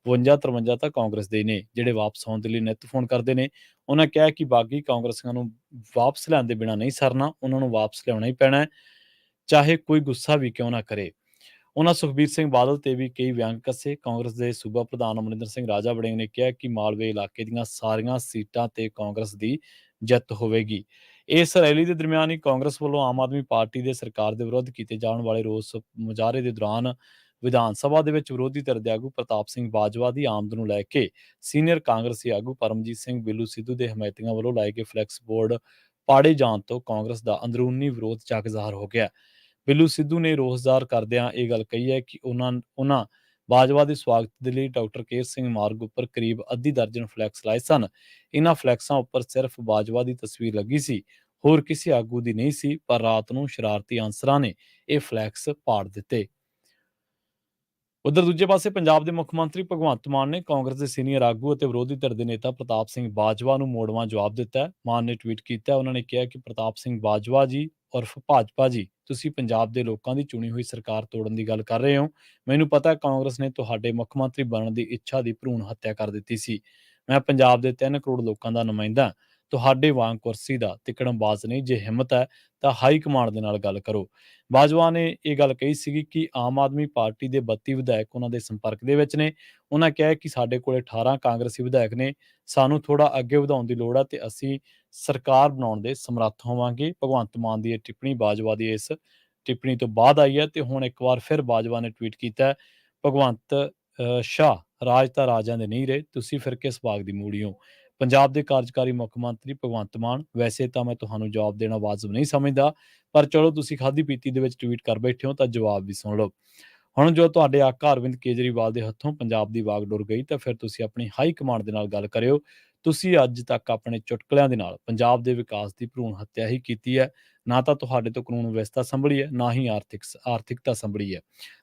52-53 ਤਾਂ ਕਾਂਗਰਸ ਦੇ ਨੇ, ਜਿਹੜੇ ਵਾਪਸ ਆਉਣ ਦੇ ਲਈ ਨਿੱਤ ਫੋਨ ਕਰਦੇ ਨੇ। ਉਹਨਾਂ ਕਿਹਾ ਕਿ ਬਾਗੀ ਕਾਂਗਰਸੀਆਂ ਨੂੰ ਵਾਪਸ ਲਿਆਉਣ ਦੇ ਬਿਨਾਂ ਨਹੀਂ ਸਰਨਾ, ਉਹਨਾਂ ਨੂੰ ਵਾਪਸ ਲਿਆਉਣਾ ਹੀ ਪੈਣਾ ਹੈ, ਚਾਹੇ ਕੋਈ ਗੁੱਸਾ ਵੀ ਕਿਉਂ ਨਾ ਕਰੇ। ਉਹਨਾਂ ਸੁਖਬੀਰ ਸਿੰਘ ਬਾਦਲ ਤੇ ਵੀ ਕਈ ਵਿਅੰਗ ਕੱਸੇ। ਕਾਂਗਰਸ ਦੇ ਸੂਬਾ ਪ੍ਰਧਾਨ ਅਮਰਿੰਦਰ ਸਿੰਘ ਰਾਜਾ ਵੜਿੰਗ ਨੇ ਕਿਹਾ ਕਿ ਮਾਲਵੇ ਇਲਾਕੇ ਦੀਆਂ ਸਾਰੀਆਂ ਸੀਟਾਂ ਤੇ ਕਾਂਗਰਸ ਦੀ ਜਿੱਤ ਹੋਵੇਗੀ। ਇਸ ਰੈਲੀ ਦੇ ਦਰਮਿਆਨ ਹੀ ਕਾਂਗਰਸ ਵੱਲੋਂ ਆਮ ਆਦਮੀ ਪਾਰਟੀ ਦੇ ਸਰਕਾਰ ਦੇ ਵਿਰੁੱਧ ਕੀਤੇ ਜਾਣ ਵਾਲੇ ਰੋਸ ਮੁਜ਼ਾਹਰੇ ਦੇ ਦੌਰਾਨ ਵਿਧਾਨ ਸਭਾ ਦੇ ਵਿੱਚ ਵਿਰੋਧੀ ਧਿਰ ਦੇ ਆਗੂ ਪ੍ਰਤਾਪ ਸਿੰਘ ਬਾਜਵਾ ਦੀ ਆਮਦ ਨੂੰ ਲੈ ਕੇ ਸੀਨੀਅਰ ਕਾਂਗਰਸੀ ਆਗੂ ਪਰਮਜੀਤ ਸਿੰਘ ਬਿੱਲੂ ਸਿੱਧੂ ਦੇ ਹਮਾਇਤੀਆਂ ਵੱਲੋਂ ਲਾਏ ਗਏ ਫਲੈਕਸ ਬੋਰਡ ਪਾੜੇ ਜਾਣ ਤੋਂ ਕਾਂਗਰਸ ਦਾ ਅੰਦਰੂਨੀ ਵਿਰੋਧ ਜਗ ਜ਼ਾਹਰ ਹੋ ਗਿਆ। ਬਿੱਲੂ ਸਿੱਧੂ ਨੇ ਰੋਸ ਜ਼ਾਹਰ ਕਰਦਿਆਂ ਇਹ ਗੱਲ ਕਹੀ ਹੈ ਕਿ ਉਹਨਾਂ ਬਾਜਵਾ ਦੇ ਸਵਾਗਤ ਦੇ ਲਈ ਡਾਕਟਰ ਕੇਰ ਸਿੰਘ ਮਾਰਗ ਉੱਪਰ ਕਰੀਬ ਅੱਧੀ ਦਰਜਨ ਫਲੈਕਸ ਲਾਏ ਸਨ। ਇਹਨਾਂ ਫਲੈਕਸਾਂ ਉੱਪਰ ਸਿਰਫ ਬਾਜਵਾ ਦੀ ਤਸਵੀਰ ਲੱਗੀ ਸੀ, ਹੋਰ ਕਿਸੇ ਆਗੂ ਦੀ ਨਹੀਂ ਸੀ, ਪਰ ਰਾਤ ਨੂੰ ਸ਼ਰਾਰਤੀ ਅਨਸਰਾਂ ਨੇ ਇਹ ਫਲੈਕਸ ਪਾੜ ਦਿੱਤੇ। ਉਧਰ ਦੂਜੇ ਪਾਸੇ ਪੰਜਾਬ ਦੇ ਮੁੱਖ ਮੰਤਰੀ ਭਗਵੰਤ ਮਾਨ ਨੇ ਕਾਂਗਰਸ ਦੇ ਸੀਨੀਅਰ ਆਗੂ ਅਤੇ ਵਿਰੋਧੀ ਧਿਰ ਦੇ ਨੇਤਾ ਪ੍ਰਤਾਪ ਸਿੰਘ ਬਾਜਵਾ ਨੂੰ ਮੋੜਵਾਂ ਜਵਾਬ ਦਿੱਤਾ ਹੈ। ਮਾਨ ਨੇ ਟਵੀਟ ਕੀਤਾ, ਉਹਨਾਂ ਨੇ ਕਿਹਾ ਕਿ ਪ੍ਰਤਾਪ ਸਿੰਘ ਬਾਜਵਾ ਜੀ ਉਰਫ ਭਾਜਪਾ ਜੀ, ਤੁਸੀਂ ਪੰਜਾਬ ਦੇ ਲੋਕਾਂ ਦੀ ਚੁਣੀ ਹੋਈ ਸਰਕਾਰ ਤੋੜਨ ਦੀ ਗੱਲ ਕਰ ਰਹੇ ਹੋ। ਮੈਨੂੰ ਪਤਾ ਹੈ ਕਾਂਗਰਸ ਨੇ ਤੁਹਾਡੇ ਮੁੱਖ ਮੰਤਰੀ ਬਣਨ ਦੀ ਇੱਛਾ ਦੀ ਭਰੂਣ ਹੱਤਿਆ ਕਰ ਦਿੱਤੀ ਸੀ। ਮੈਂ ਪੰਜਾਬ ਦੇ 3 ਕਰੋੜ ਲੋਕਾਂ ਦਾ ਨੁਮਾਇੰਦਾ ਹਾਂ। ਤੁਹਾਡੇ ਵਾਂਗ ਕੁਰਸੀ ਦਾ ਤਿਕੜਮਬਾਜ਼ ਨਹੀਂ। ਜੇ ਹਿੰਮਤ ਹੈ ਤਾਂ ਹਾਈ ਕਮਾਂਡ ਦੇ ਨਾਲ ਗੱਲ ਕਰੋ। ਬਾਜਵਾ ਨੇ ਇਹ ਗੱਲ ਕਹੀ ਸੀਗੀ ਕਿ ਆਮ ਆਦਮੀ ਪਾਰਟੀ ਦੇ 32 ਵਿਧਾਇਕ ਉਹਨਾਂ ਦੇ ਸੰਪਰਕ ਦੇ ਵਿੱਚ ਨੇ। ਉਹਨਾਂ ਕਿਹਾ ਕਿ ਸਾਡੇ ਕੋਲੇ 18 ਕਾਂਗਰਸੀ ਵਿਧਾਇਕ ਨੇ, ਸਾਨੂੰ ਥੋੜਾ ਅੱਗੇ ਵਧਾਉਣ ਦੀ ਲੋੜ ਹੈ ਤੇ ਅਸੀਂ ਸਰਕਾਰ ਬਣਾਉਣ ਦੇ ਸਮਰੱਥ ਹੋਵਾਂਗੇ। ਭਗਵੰਤ ਮਾਨ ਦੀ ਇਹ ਟਿੱਪਣੀ ਬਾਜਵਾ ਦੀ ਇਸ ਟਿੱਪਣੀ ਤੋਂ ਬਾਅਦ ਆਈ ਹੈ ਤੇ ਹੁਣ ਇੱਕ ਵਾਰ ਫਿਰ ਬਾਜਵਾ ਨੇ ਟਵੀਟ ਕੀਤਾ ਹੈ, ਭਗਵੰਤ ਸ਼ਾਹ ਰਾਜ ਤਾਂ ਰਾਜਾਂ ਦੇ ਨਹੀਂ ਰਹੇ, ਤੁਸੀਂ ਫਿਰ ਕਿਸ ਬਾਗ ਦੀ ਮੂੜੀ ਹੋ। ਪੰਜਾਬ ਦੇ ਕਾਰਜਕਾਰੀ ਮੁੱਖ ਮੰਤਰੀ ਭਗਵੰਤ ਮਾਨ, ਵੈਸੇ ਤਾਂ ਮੈਂ ਤੁਹਾਨੂੰ ਜਵਾਬ ਦੇਣਾ ਵਾਜਬ ਨਹੀਂ ਸਮਝਦਾ, ਪਰ ਚਲੋ ਤੁਸੀਂ ਖਾਦੀ ਪੀਤੀ ਦੇ ਵਿੱਚ ਟਵੀਟ ਕਰ ਬੈਠੇ ਹੋ ਤਾਂ ਜਵਾਬ ਵੀ ਸੁਣ ਲਓ। ਹੁਣ ਜੋ ਤੁਹਾਡੇ ਆਕਾ ਅਰਵਿੰਦ ਕੇਜਰੀਵਾਲ ਦੇ ਹੱਥੋਂ ਪੰਜਾਬ ਦੀ ਵਾਗਡੋਰ ਗਈ ਤਾਂ ਫਿਰ ਤੁਸੀਂ ਆਪਣੀ ਹਾਈ ਕਮਾਂਡ ਦੇ ਨਾਲ ਗੱਲ ਕਰਿਓ। ਤੁਸੀਂ ਅੱਜ ਤੱਕ ਆਪਣੇ ਚੁਟਕਲਿਆਂ ਦੇ ਨਾਲ ਪੰਜਾਬ ਦੇ ਵਿਕਾਸ ਦੀ ਭਰੂਣ ਹੱਤਿਆ ਹੀ ਕੀਤੀ ਹੈ। ਨਾ ਤਾਂ ਤੁਹਾਡੇ ਤੋਂ ਕਾਨੂੰਨ ਵਿਵਸਥਾ ਸੰਭਲੀ ਹੈ, ਨਾ ਹੀ ਆਰਥਿਕਤਾ ਸੰਭਲੀ ਹੈ।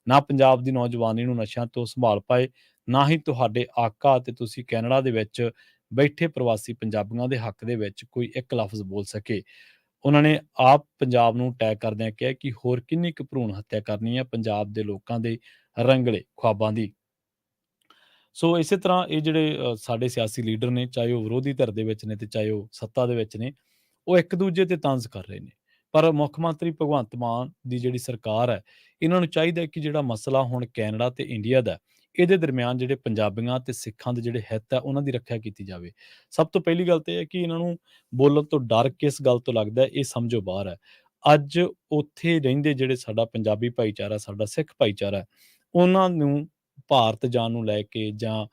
ਨਾ ਪੰਜਾਬ ਦੀ ਨੌਜਵਾਨੀ ਨੂੰ ਨਸ਼ਿਆਂ ਤੋਂ ਸੰਭਾਲ ਪਾਏ, ਨਾ ਹੀ ਤੁਹਾਡੇ ਆਕਾ ਅਤੇ ਤੁਸੀਂ ਕੈਨੇਡਾ ਦੇ ਵਿੱਚ ਬੈਠੇ ਪ੍ਰਵਾਸੀ ਪੰਜਾਬੀਆਂ ਦੇ ਹੱਕ ਦੇ ਵਿੱਚ ਕੋਈ ਇੱਕ ਲਫ਼ਜ਼ ਬੋਲ ਸਕੇ। ਉਹਨਾਂ ਨੇ ਆਪ ਪੰਜਾਬ ਨੂੰ ਟੈਗ ਕਰਦਿਆਂ ਕਿਹਾ ਕਿ ਹੋਰ ਕਿੰਨੀ ਕੁ ਭਰੂਣ ਹੱਤਿਆ ਕਰਨੀ ਹੈ ਪੰਜਾਬ ਦੇ ਲੋਕਾਂ ਦੇ ਰੰਗਲੇ ਖ਼ੁਆਬਾਂ ਦੀ। ਸੋ ਇਸੇ ਤਰ੍ਹਾਂ ਇਹ ਜਿਹੜੇ ਸਾਡੇ ਸਿਆਸੀ ਲੀਡਰ ਨੇ, ਚਾਹੇ ਉਹ ਵਿਰੋਧੀ ਧਿਰ ਦੇ ਵਿੱਚ ਨੇ ਤੇ ਚਾਹੇ ਉਹ ਸੱਤਾ ਦੇ ਵਿੱਚ ਨੇ, ਉਹ ਇੱਕ ਦੂਜੇ ਤੇ ਤੰਜ਼ ਕਰ ਰਹੇ ਨੇ। ਪਰ ਮੁੱਖ ਮੰਤਰੀ ਭਗਵੰਤ ਮਾਨ ਦੀ ਜਿਹੜੀ ਸਰਕਾਰ ਹੈ, ਇਹਨਾਂ ਨੂੰ ਚਾਹੀਦਾ ਹੈ ਕਿ ਜਿਹੜਾ ਮਸਲਾ ਹੁਣ ਕੈਨੇਡਾ ਤੇ ਇੰਡੀਆ ਦਾ, ਇਹਦੇ ਦਰਮਿਆਨ ਜਿਹੜੇ ਪੰਜਾਬੀਆਂ ਤੇ ਸਿੱਖਾਂ ਦੇ ਜਿਹੜੇ ਹਿੱਤ ਹੈ, ਉਹਨਾਂ ਦੀ ਰੱਖਿਆ ਕੀਤੀ ਜਾਵੇ। ਸਭ ਤੋਂ ਪਹਿਲੀ ਗੱਲ ਤਾਂ ਇਹ ਹੈ ਕਿ ਇਹਨਾਂ ਨੂੰ ਬੋਲਣ ਤੋਂ ਡਰ ਕਿਸ ਗੱਲ ਤੋਂ ਲੱਗਦਾ ਹੈ, ਇਹ ਸਮਝੋ ਬਾਹਰ ਹੈ। ਅੱਜ ਉੱਥੇ ਰਹਿੰਦੇ ਜਿਹੜੇ ਸਾਡਾ ਪੰਜਾਬੀ ਭਾਈਚਾਰਾ, ਸਾਡਾ ਸਿੱਖ ਭਾਈਚਾਰਾ, ਉਹਨਾਂ ਨੂੰ ਭਾਰਤ ਜਾਣ ਨੂੰ ਲੈ ਕੇ ਜਾਂ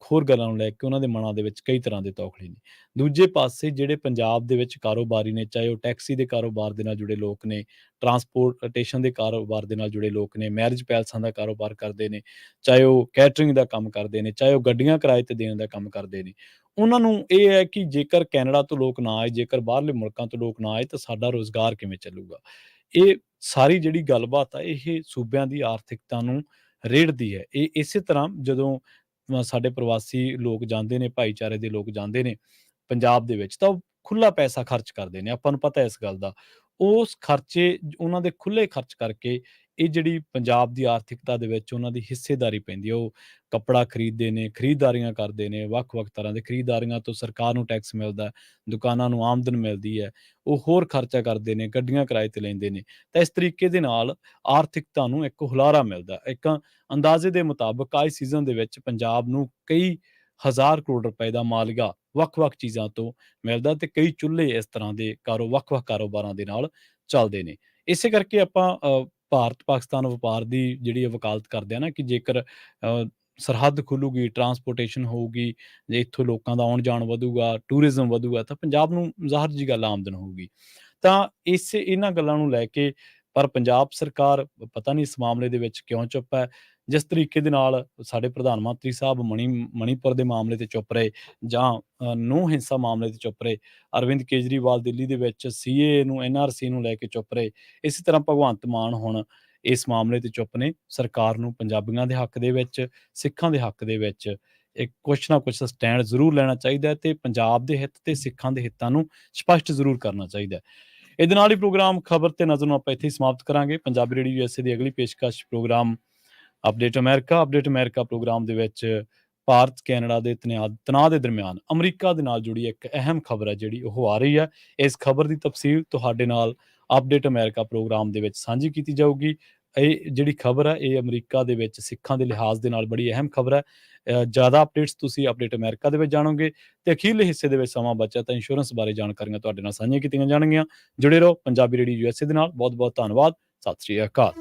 ਹੋਰ ਗੱਲਾਂ ਨੂੰ ਲੈ ਕੇ ਉਹਨਾਂ ਦੇ ਮਨਾਂ ਦੇ ਵਿੱਚ ਕਈ ਤਰ੍ਹਾਂ ਦੇ ਤੌਖਲੇ ਨੇ। ਦੂਜੇ ਪਾਸੇ ਜਿਹੜੇ ਪੰਜਾਬ ਦੇ ਵਿੱਚ ਕਾਰੋਬਾਰੀ ਨੇ, ਚਾਹੇ ਉਹ ਟੈਕਸੀ ਦੇ ਕਾਰੋਬਾਰ ਦੇ ਨਾਲ ਜੁੜੇ ਲੋਕ ਨੇ, ਟਰਾਂਸਪੋਰਟੇਸ਼ਨ ਦੇ ਕਾਰੋਬਾਰ ਦੇ ਨਾਲ ਜੁੜੇ ਲੋਕ ਨੇ, ਮੈਰਿਜ ਪੈਲਸਾਂ ਦਾ ਕਾਰੋਬਾਰ ਕਰਦੇ ਨੇ, ਚਾਹੇ ਉਹ ਕੈਟਰਿੰਗ ਦਾ ਕੰਮ ਕਰਦੇ ਨੇ, ਚਾਹੇ ਉਹ ਗੱਡੀਆਂ ਕਿਰਾਏ ਤੇ ਦੇਣ ਦਾ ਕੰਮ ਕਰਦੇ ਨੇ। ਉਹਨਾਂ ਨੂੰ ਇਹ ਹੈ ਕਿ ਜੇਕਰ ਕੈਨੇਡਾ ਤੋਂ ਲੋਕ ਨਾ ਆਏ, ਜੇਕਰ ਬਾਹਰਲੇ ਮੁਲਕਾਂ ਤੋਂ ਲੋਕ ਨਾ ਆਏ ਤਾਂ ਸਾਡਾ ਰੁਜ਼ਗਾਰ ਕਿਵੇਂ ਚੱਲੂਗਾ। ਇਹ ਸਾਰੀ ਜਿਹੜੀ ਗੱਲਬਾਤ ਆ, ਇਹ ਸੂਬਿਆਂ ਦੀ ਆਰਥਿਕਤਾ ਨੂੰ ਰੇੜਦੀ ਹੈ। ਇਹ ਇਸੇ ਤਰ੍ਹਾਂ ਜਦੋਂ ਸਾਡੇ ਪ੍ਰਵਾਸੀ ਲੋਕ ਜਾਂਦੇ ਨੇ, ਭਾਈਚਾਰੇ ਦੇ ਲੋਕ ਜਾਂਦੇ ਨੇ ਪੰਜਾਬ ਦੇ ਵਿੱਚ, ਤਾਂ ਉਹ ਖੁੱਲ੍ਹਾ ਪੈਸਾ ਖਰਚ ਕਰਦੇ ਨੇ, ਆਪਾਂ ਨੂੰ ਪਤਾ ਇਸ ਗੱਲ ਦਾ। ਉਸ ਖਰਚੇ ਉਹਨਾਂ ਦੇ ਖੁੱਲ੍ਹੇ ਖਰਚ ਕਰਕੇ ਇਹ ਜਿਹੜੀ ਪੰਜਾਬ ਦੀ ਆਰਥਿਕਤਾ ਦੇ ਵਿੱਚ ਉਹਨਾਂ ਦੀ ਹਿੱਸੇਦਾਰੀ ਪੈਂਦੀ ਹੈ। ਉਹ ਕੱਪੜਾ ਖਰੀਦਦੇ ਨੇ, ਖਰੀਦਦਾਰੀਆਂ ਕਰਦੇ ਨੇ, ਵੱਖ-ਵੱਖ ਤਰ੍ਹਾਂ ਦੇ ਖਰੀਦਦਾਰੀਆਂ ਤੋਂ ਸਰਕਾਰ ਨੂੰ ਟੈਕਸ ਮਿਲਦਾ, ਦੁਕਾਨਾਂ ਨੂੰ ਆਮਦਨ ਮਿਲਦੀ ਹੈ, ਉਹ ਹੋਰ ਖਰਚਾ ਕਰਦੇ ਨੇ, ਗੱਡੀਆਂ ਕਿਰਾਏ ਤੇ ਲੈਂਦੇ ਨੇ। ਤਾਂ ਇਸ ਤਰੀਕੇ ਦੇ ਨਾਲ ਆਰਥਿਕਤਾ ਨੂੰ ਇੱਕ ਹੁਲਾਰਾ ਮਿਲਦਾ। ਇੱਕ ਅੰਦਾਜ਼ੇ ਦੇ ਮੁਤਾਬਕ ਅੱਜ ਸੀਜ਼ਨ ਦੇ ਵਿੱਚ ਪੰਜਾਬ ਨੂੰ ਕਈ ਹਜ਼ਾਰ ਕਰੋੜ ਰੁਪਏ ਦਾ ਮਾਲੀਆ ਵੱਖ-ਵੱਖ ਚੀਜ਼ਾਂ ਤੋਂ ਮਿਲਦਾ ਤੇ ਕਈ ਚੁੱਲ੍ਹੇ ਇਸ ਤਰ੍ਹਾਂ ਦੇ ਵੱਖ-ਵੱਖ ਕਾਰੋਬਾਰਾਂ ਦੇ ਨਾਲ ਚੱਲਦੇ ਨੇ। ਇਸੇ ਕਰਕੇ ਆਪਾਂ ਭਾਰਤ-ਪਾਕਿਸਤਾਨ ਵਪਾਰ ਦੀ ਜਿਹੜੀ ਵਕਾਲਤ ਕਰਦੇ ਆ ਨਾ, ਕਿ ਜੇਕਰ ਸਰਹੱਦ ਖੁੱਲੂਗੀ, ਟਰਾਂਸਪੋਰਟੇਸ਼ਨ ਹੋਊਗੀ, ਜੇ ਇੱਥੋਂ ਲੋਕਾਂ ਦਾ ਆਉਣ-ਜਾਣ ਵਧੂਗਾ, ਟੂਰਿਜ਼ਮ ਵਧੂਗਾ, ਤਾਂ ਪੰਜਾਬ ਨੂੰ ਜ਼ਾਹਰ ਜੀ ਗੱਲ ਆਮਦਨ ਹੋਊਗੀ। ਤਾਂ ਇਹਨਾਂ ਗੱਲਾਂ ਨੂੰ ਲੈ ਕੇ ਪਰ ਪੰਜਾਬ ਸਰਕਾਰ ਪਤਾ ਨਹੀਂ ਇਸ ਮਾਮਲੇ ਦੇ ਵਿੱਚ ਕਿਉਂ ਚੁੱਪ ਹੈ। ਜਿਸ ਤਰੀਕੇ ਦੇ ਨਾਲ ਸਾਡੇ ਪ੍ਰਧਾਨ ਮੰਤਰੀ ਸਾਹਿਬ ਮਣੀਪੁਰ ਦੇ ਮਾਮਲੇ ਤੇ ਚੁੱਪ ਰਹੇ, ਜਾਂ ਨੌ ਹਿੰਸਾ ਮਾਮਲੇ ਤੇ ਚੁੱਪ ਰਹੇ, ਅਰਵਿੰਦ ਕੇਜਰੀਵਾਲ ਦਿੱਲੀ ਦੇ ਵਿੱਚ ਸੀਏਏ ਨੂੰ, ਐਨਆਰਸੀ ਨੂੰ ਲੈ ਕੇ ਚੁੱਪ ਰਹੇ, ਇਸੇ ਤਰ੍ਹਾਂ ਭਗਵੰਤ ਮਾਨ ਹੁਣ ਇਸ ਮਾਮਲੇ ਤੇ ਚੁੱਪ ਨੇ। ਸਰਕਾਰ ਨੂੰ ਪੰਜਾਬੀਆਂ ਦੇ ਹੱਕ ਦੇ ਵਿੱਚ, ਸਿੱਖਾਂ ਦੇ ਹੱਕ ਦੇ ਵਿੱਚ ਇੱਕ ਕੁਛ ਨਾ ਕੁਛ ਸਟੈਂਡ ਜ਼ਰੂਰ ਲੈਣਾ ਚਾਹੀਦਾ ਹੈ ਤੇ ਪੰਜਾਬ ਦੇ ਹਿੱਤ ਤੇ ਸਿੱਖਾਂ ਦੇ ਹਿੱਤਾਂ ਨੂੰ ਸਪਸ਼ਟ ਜ਼ਰੂਰ ਕਰਨਾ ਚਾਹੀਦਾ ਹੈ। ਇਹਦੇ ਨਾਲ ਹੀ ਪ੍ਰੋਗਰਾਮ ਖਬਰ ਤੇ ਨਜ਼ਰ ਨੂੰ ਆਪਾਂ ਇੱਥੇ ਹੀ ਸਮਾਪਤ ਕਰਾਂਗੇ। ਪੰਜਾਬੀ ਰੇਡੀਓ USA ਦੀ ਅਗਲੀ ਪੇਸ਼ਕਸ਼ ਪ੍ਰੋਗਰਾਮ ਅਪਡੇਟ ਅਮਰੀਕਾ ਪ੍ਰੋਗਰਾਮ ਦੇ ਵਿੱਚ ਭਾਰਤ ਕੈਨੇਡਾ ਦੇ ਤਣਾਅ ਦੇ ਦਰਮਿਆਨ ਅਮਰੀਕਾ ਦੇ ਨਾਲ ਜੁੜੀ ਇੱਕ ਅਹਿਮ ਖਬਰ ਹੈ ਜਿਹੜੀ ਉਹ ਆ ਰਹੀ ਹੈ। ਇਸ ਖਬਰ ਦੀ ਤਫਸੀਲ ਤੁਹਾਡੇ ਨਾਲ ਅਪਡੇਟ ਅਮਰੀਕਾ ਪ੍ਰੋਗਰਾਮ ਦੇ ਵਿੱਚ ਸਾਂਝੀ ਕੀਤੀ ਜਾਊਗੀ। ਇਹ ਜਿਹੜੀ ਖਬਰ ਹੈ, ਇਹ ਅਮਰੀਕਾ ਦੇ ਵਿੱਚ ਸਿੱਖਾਂ ਦੇ ਲਿਹਾਜ਼ ਦੇ ਨਾਲ ਬੜੀ ਅਹਿਮ ਖਬਰ ਹੈ। ਜ਼ਿਆਦਾ ਅਪਡੇਟਸ ਤੁਸੀਂ ਅਪਡੇਟ ਅਮਰੀਕਾ ਦੇ ਵਿੱਚ ਜਾਣੋਗੇ ਤੇ ਅਖੀਰਲੇ ਹਿੱਸੇ ਦੇ ਵਿੱਚ ਸਮਾਂ ਬਚਿਆ ਤਾਂ ਇੰਸ਼ੋਰੈਂਸ ਬਾਰੇ ਜਾਣਕਾਰੀਆਂ ਤੁਹਾਡੇ ਨਾਲ ਸਾਂਝੀਆਂ ਕੀਤੀਆਂ ਜਾਣਗੀਆਂ। ਜੁੜੇ ਰਹੋ ਪੰਜਾਬੀ ਰੇਡੀਓ USA ਦੇ ਨਾਲ। ਬਹੁਤ ਬਹੁਤ ਧੰਨਵਾਦ। ਸਤਿ ਸ਼੍ਰੀ ਅਕਾਲ।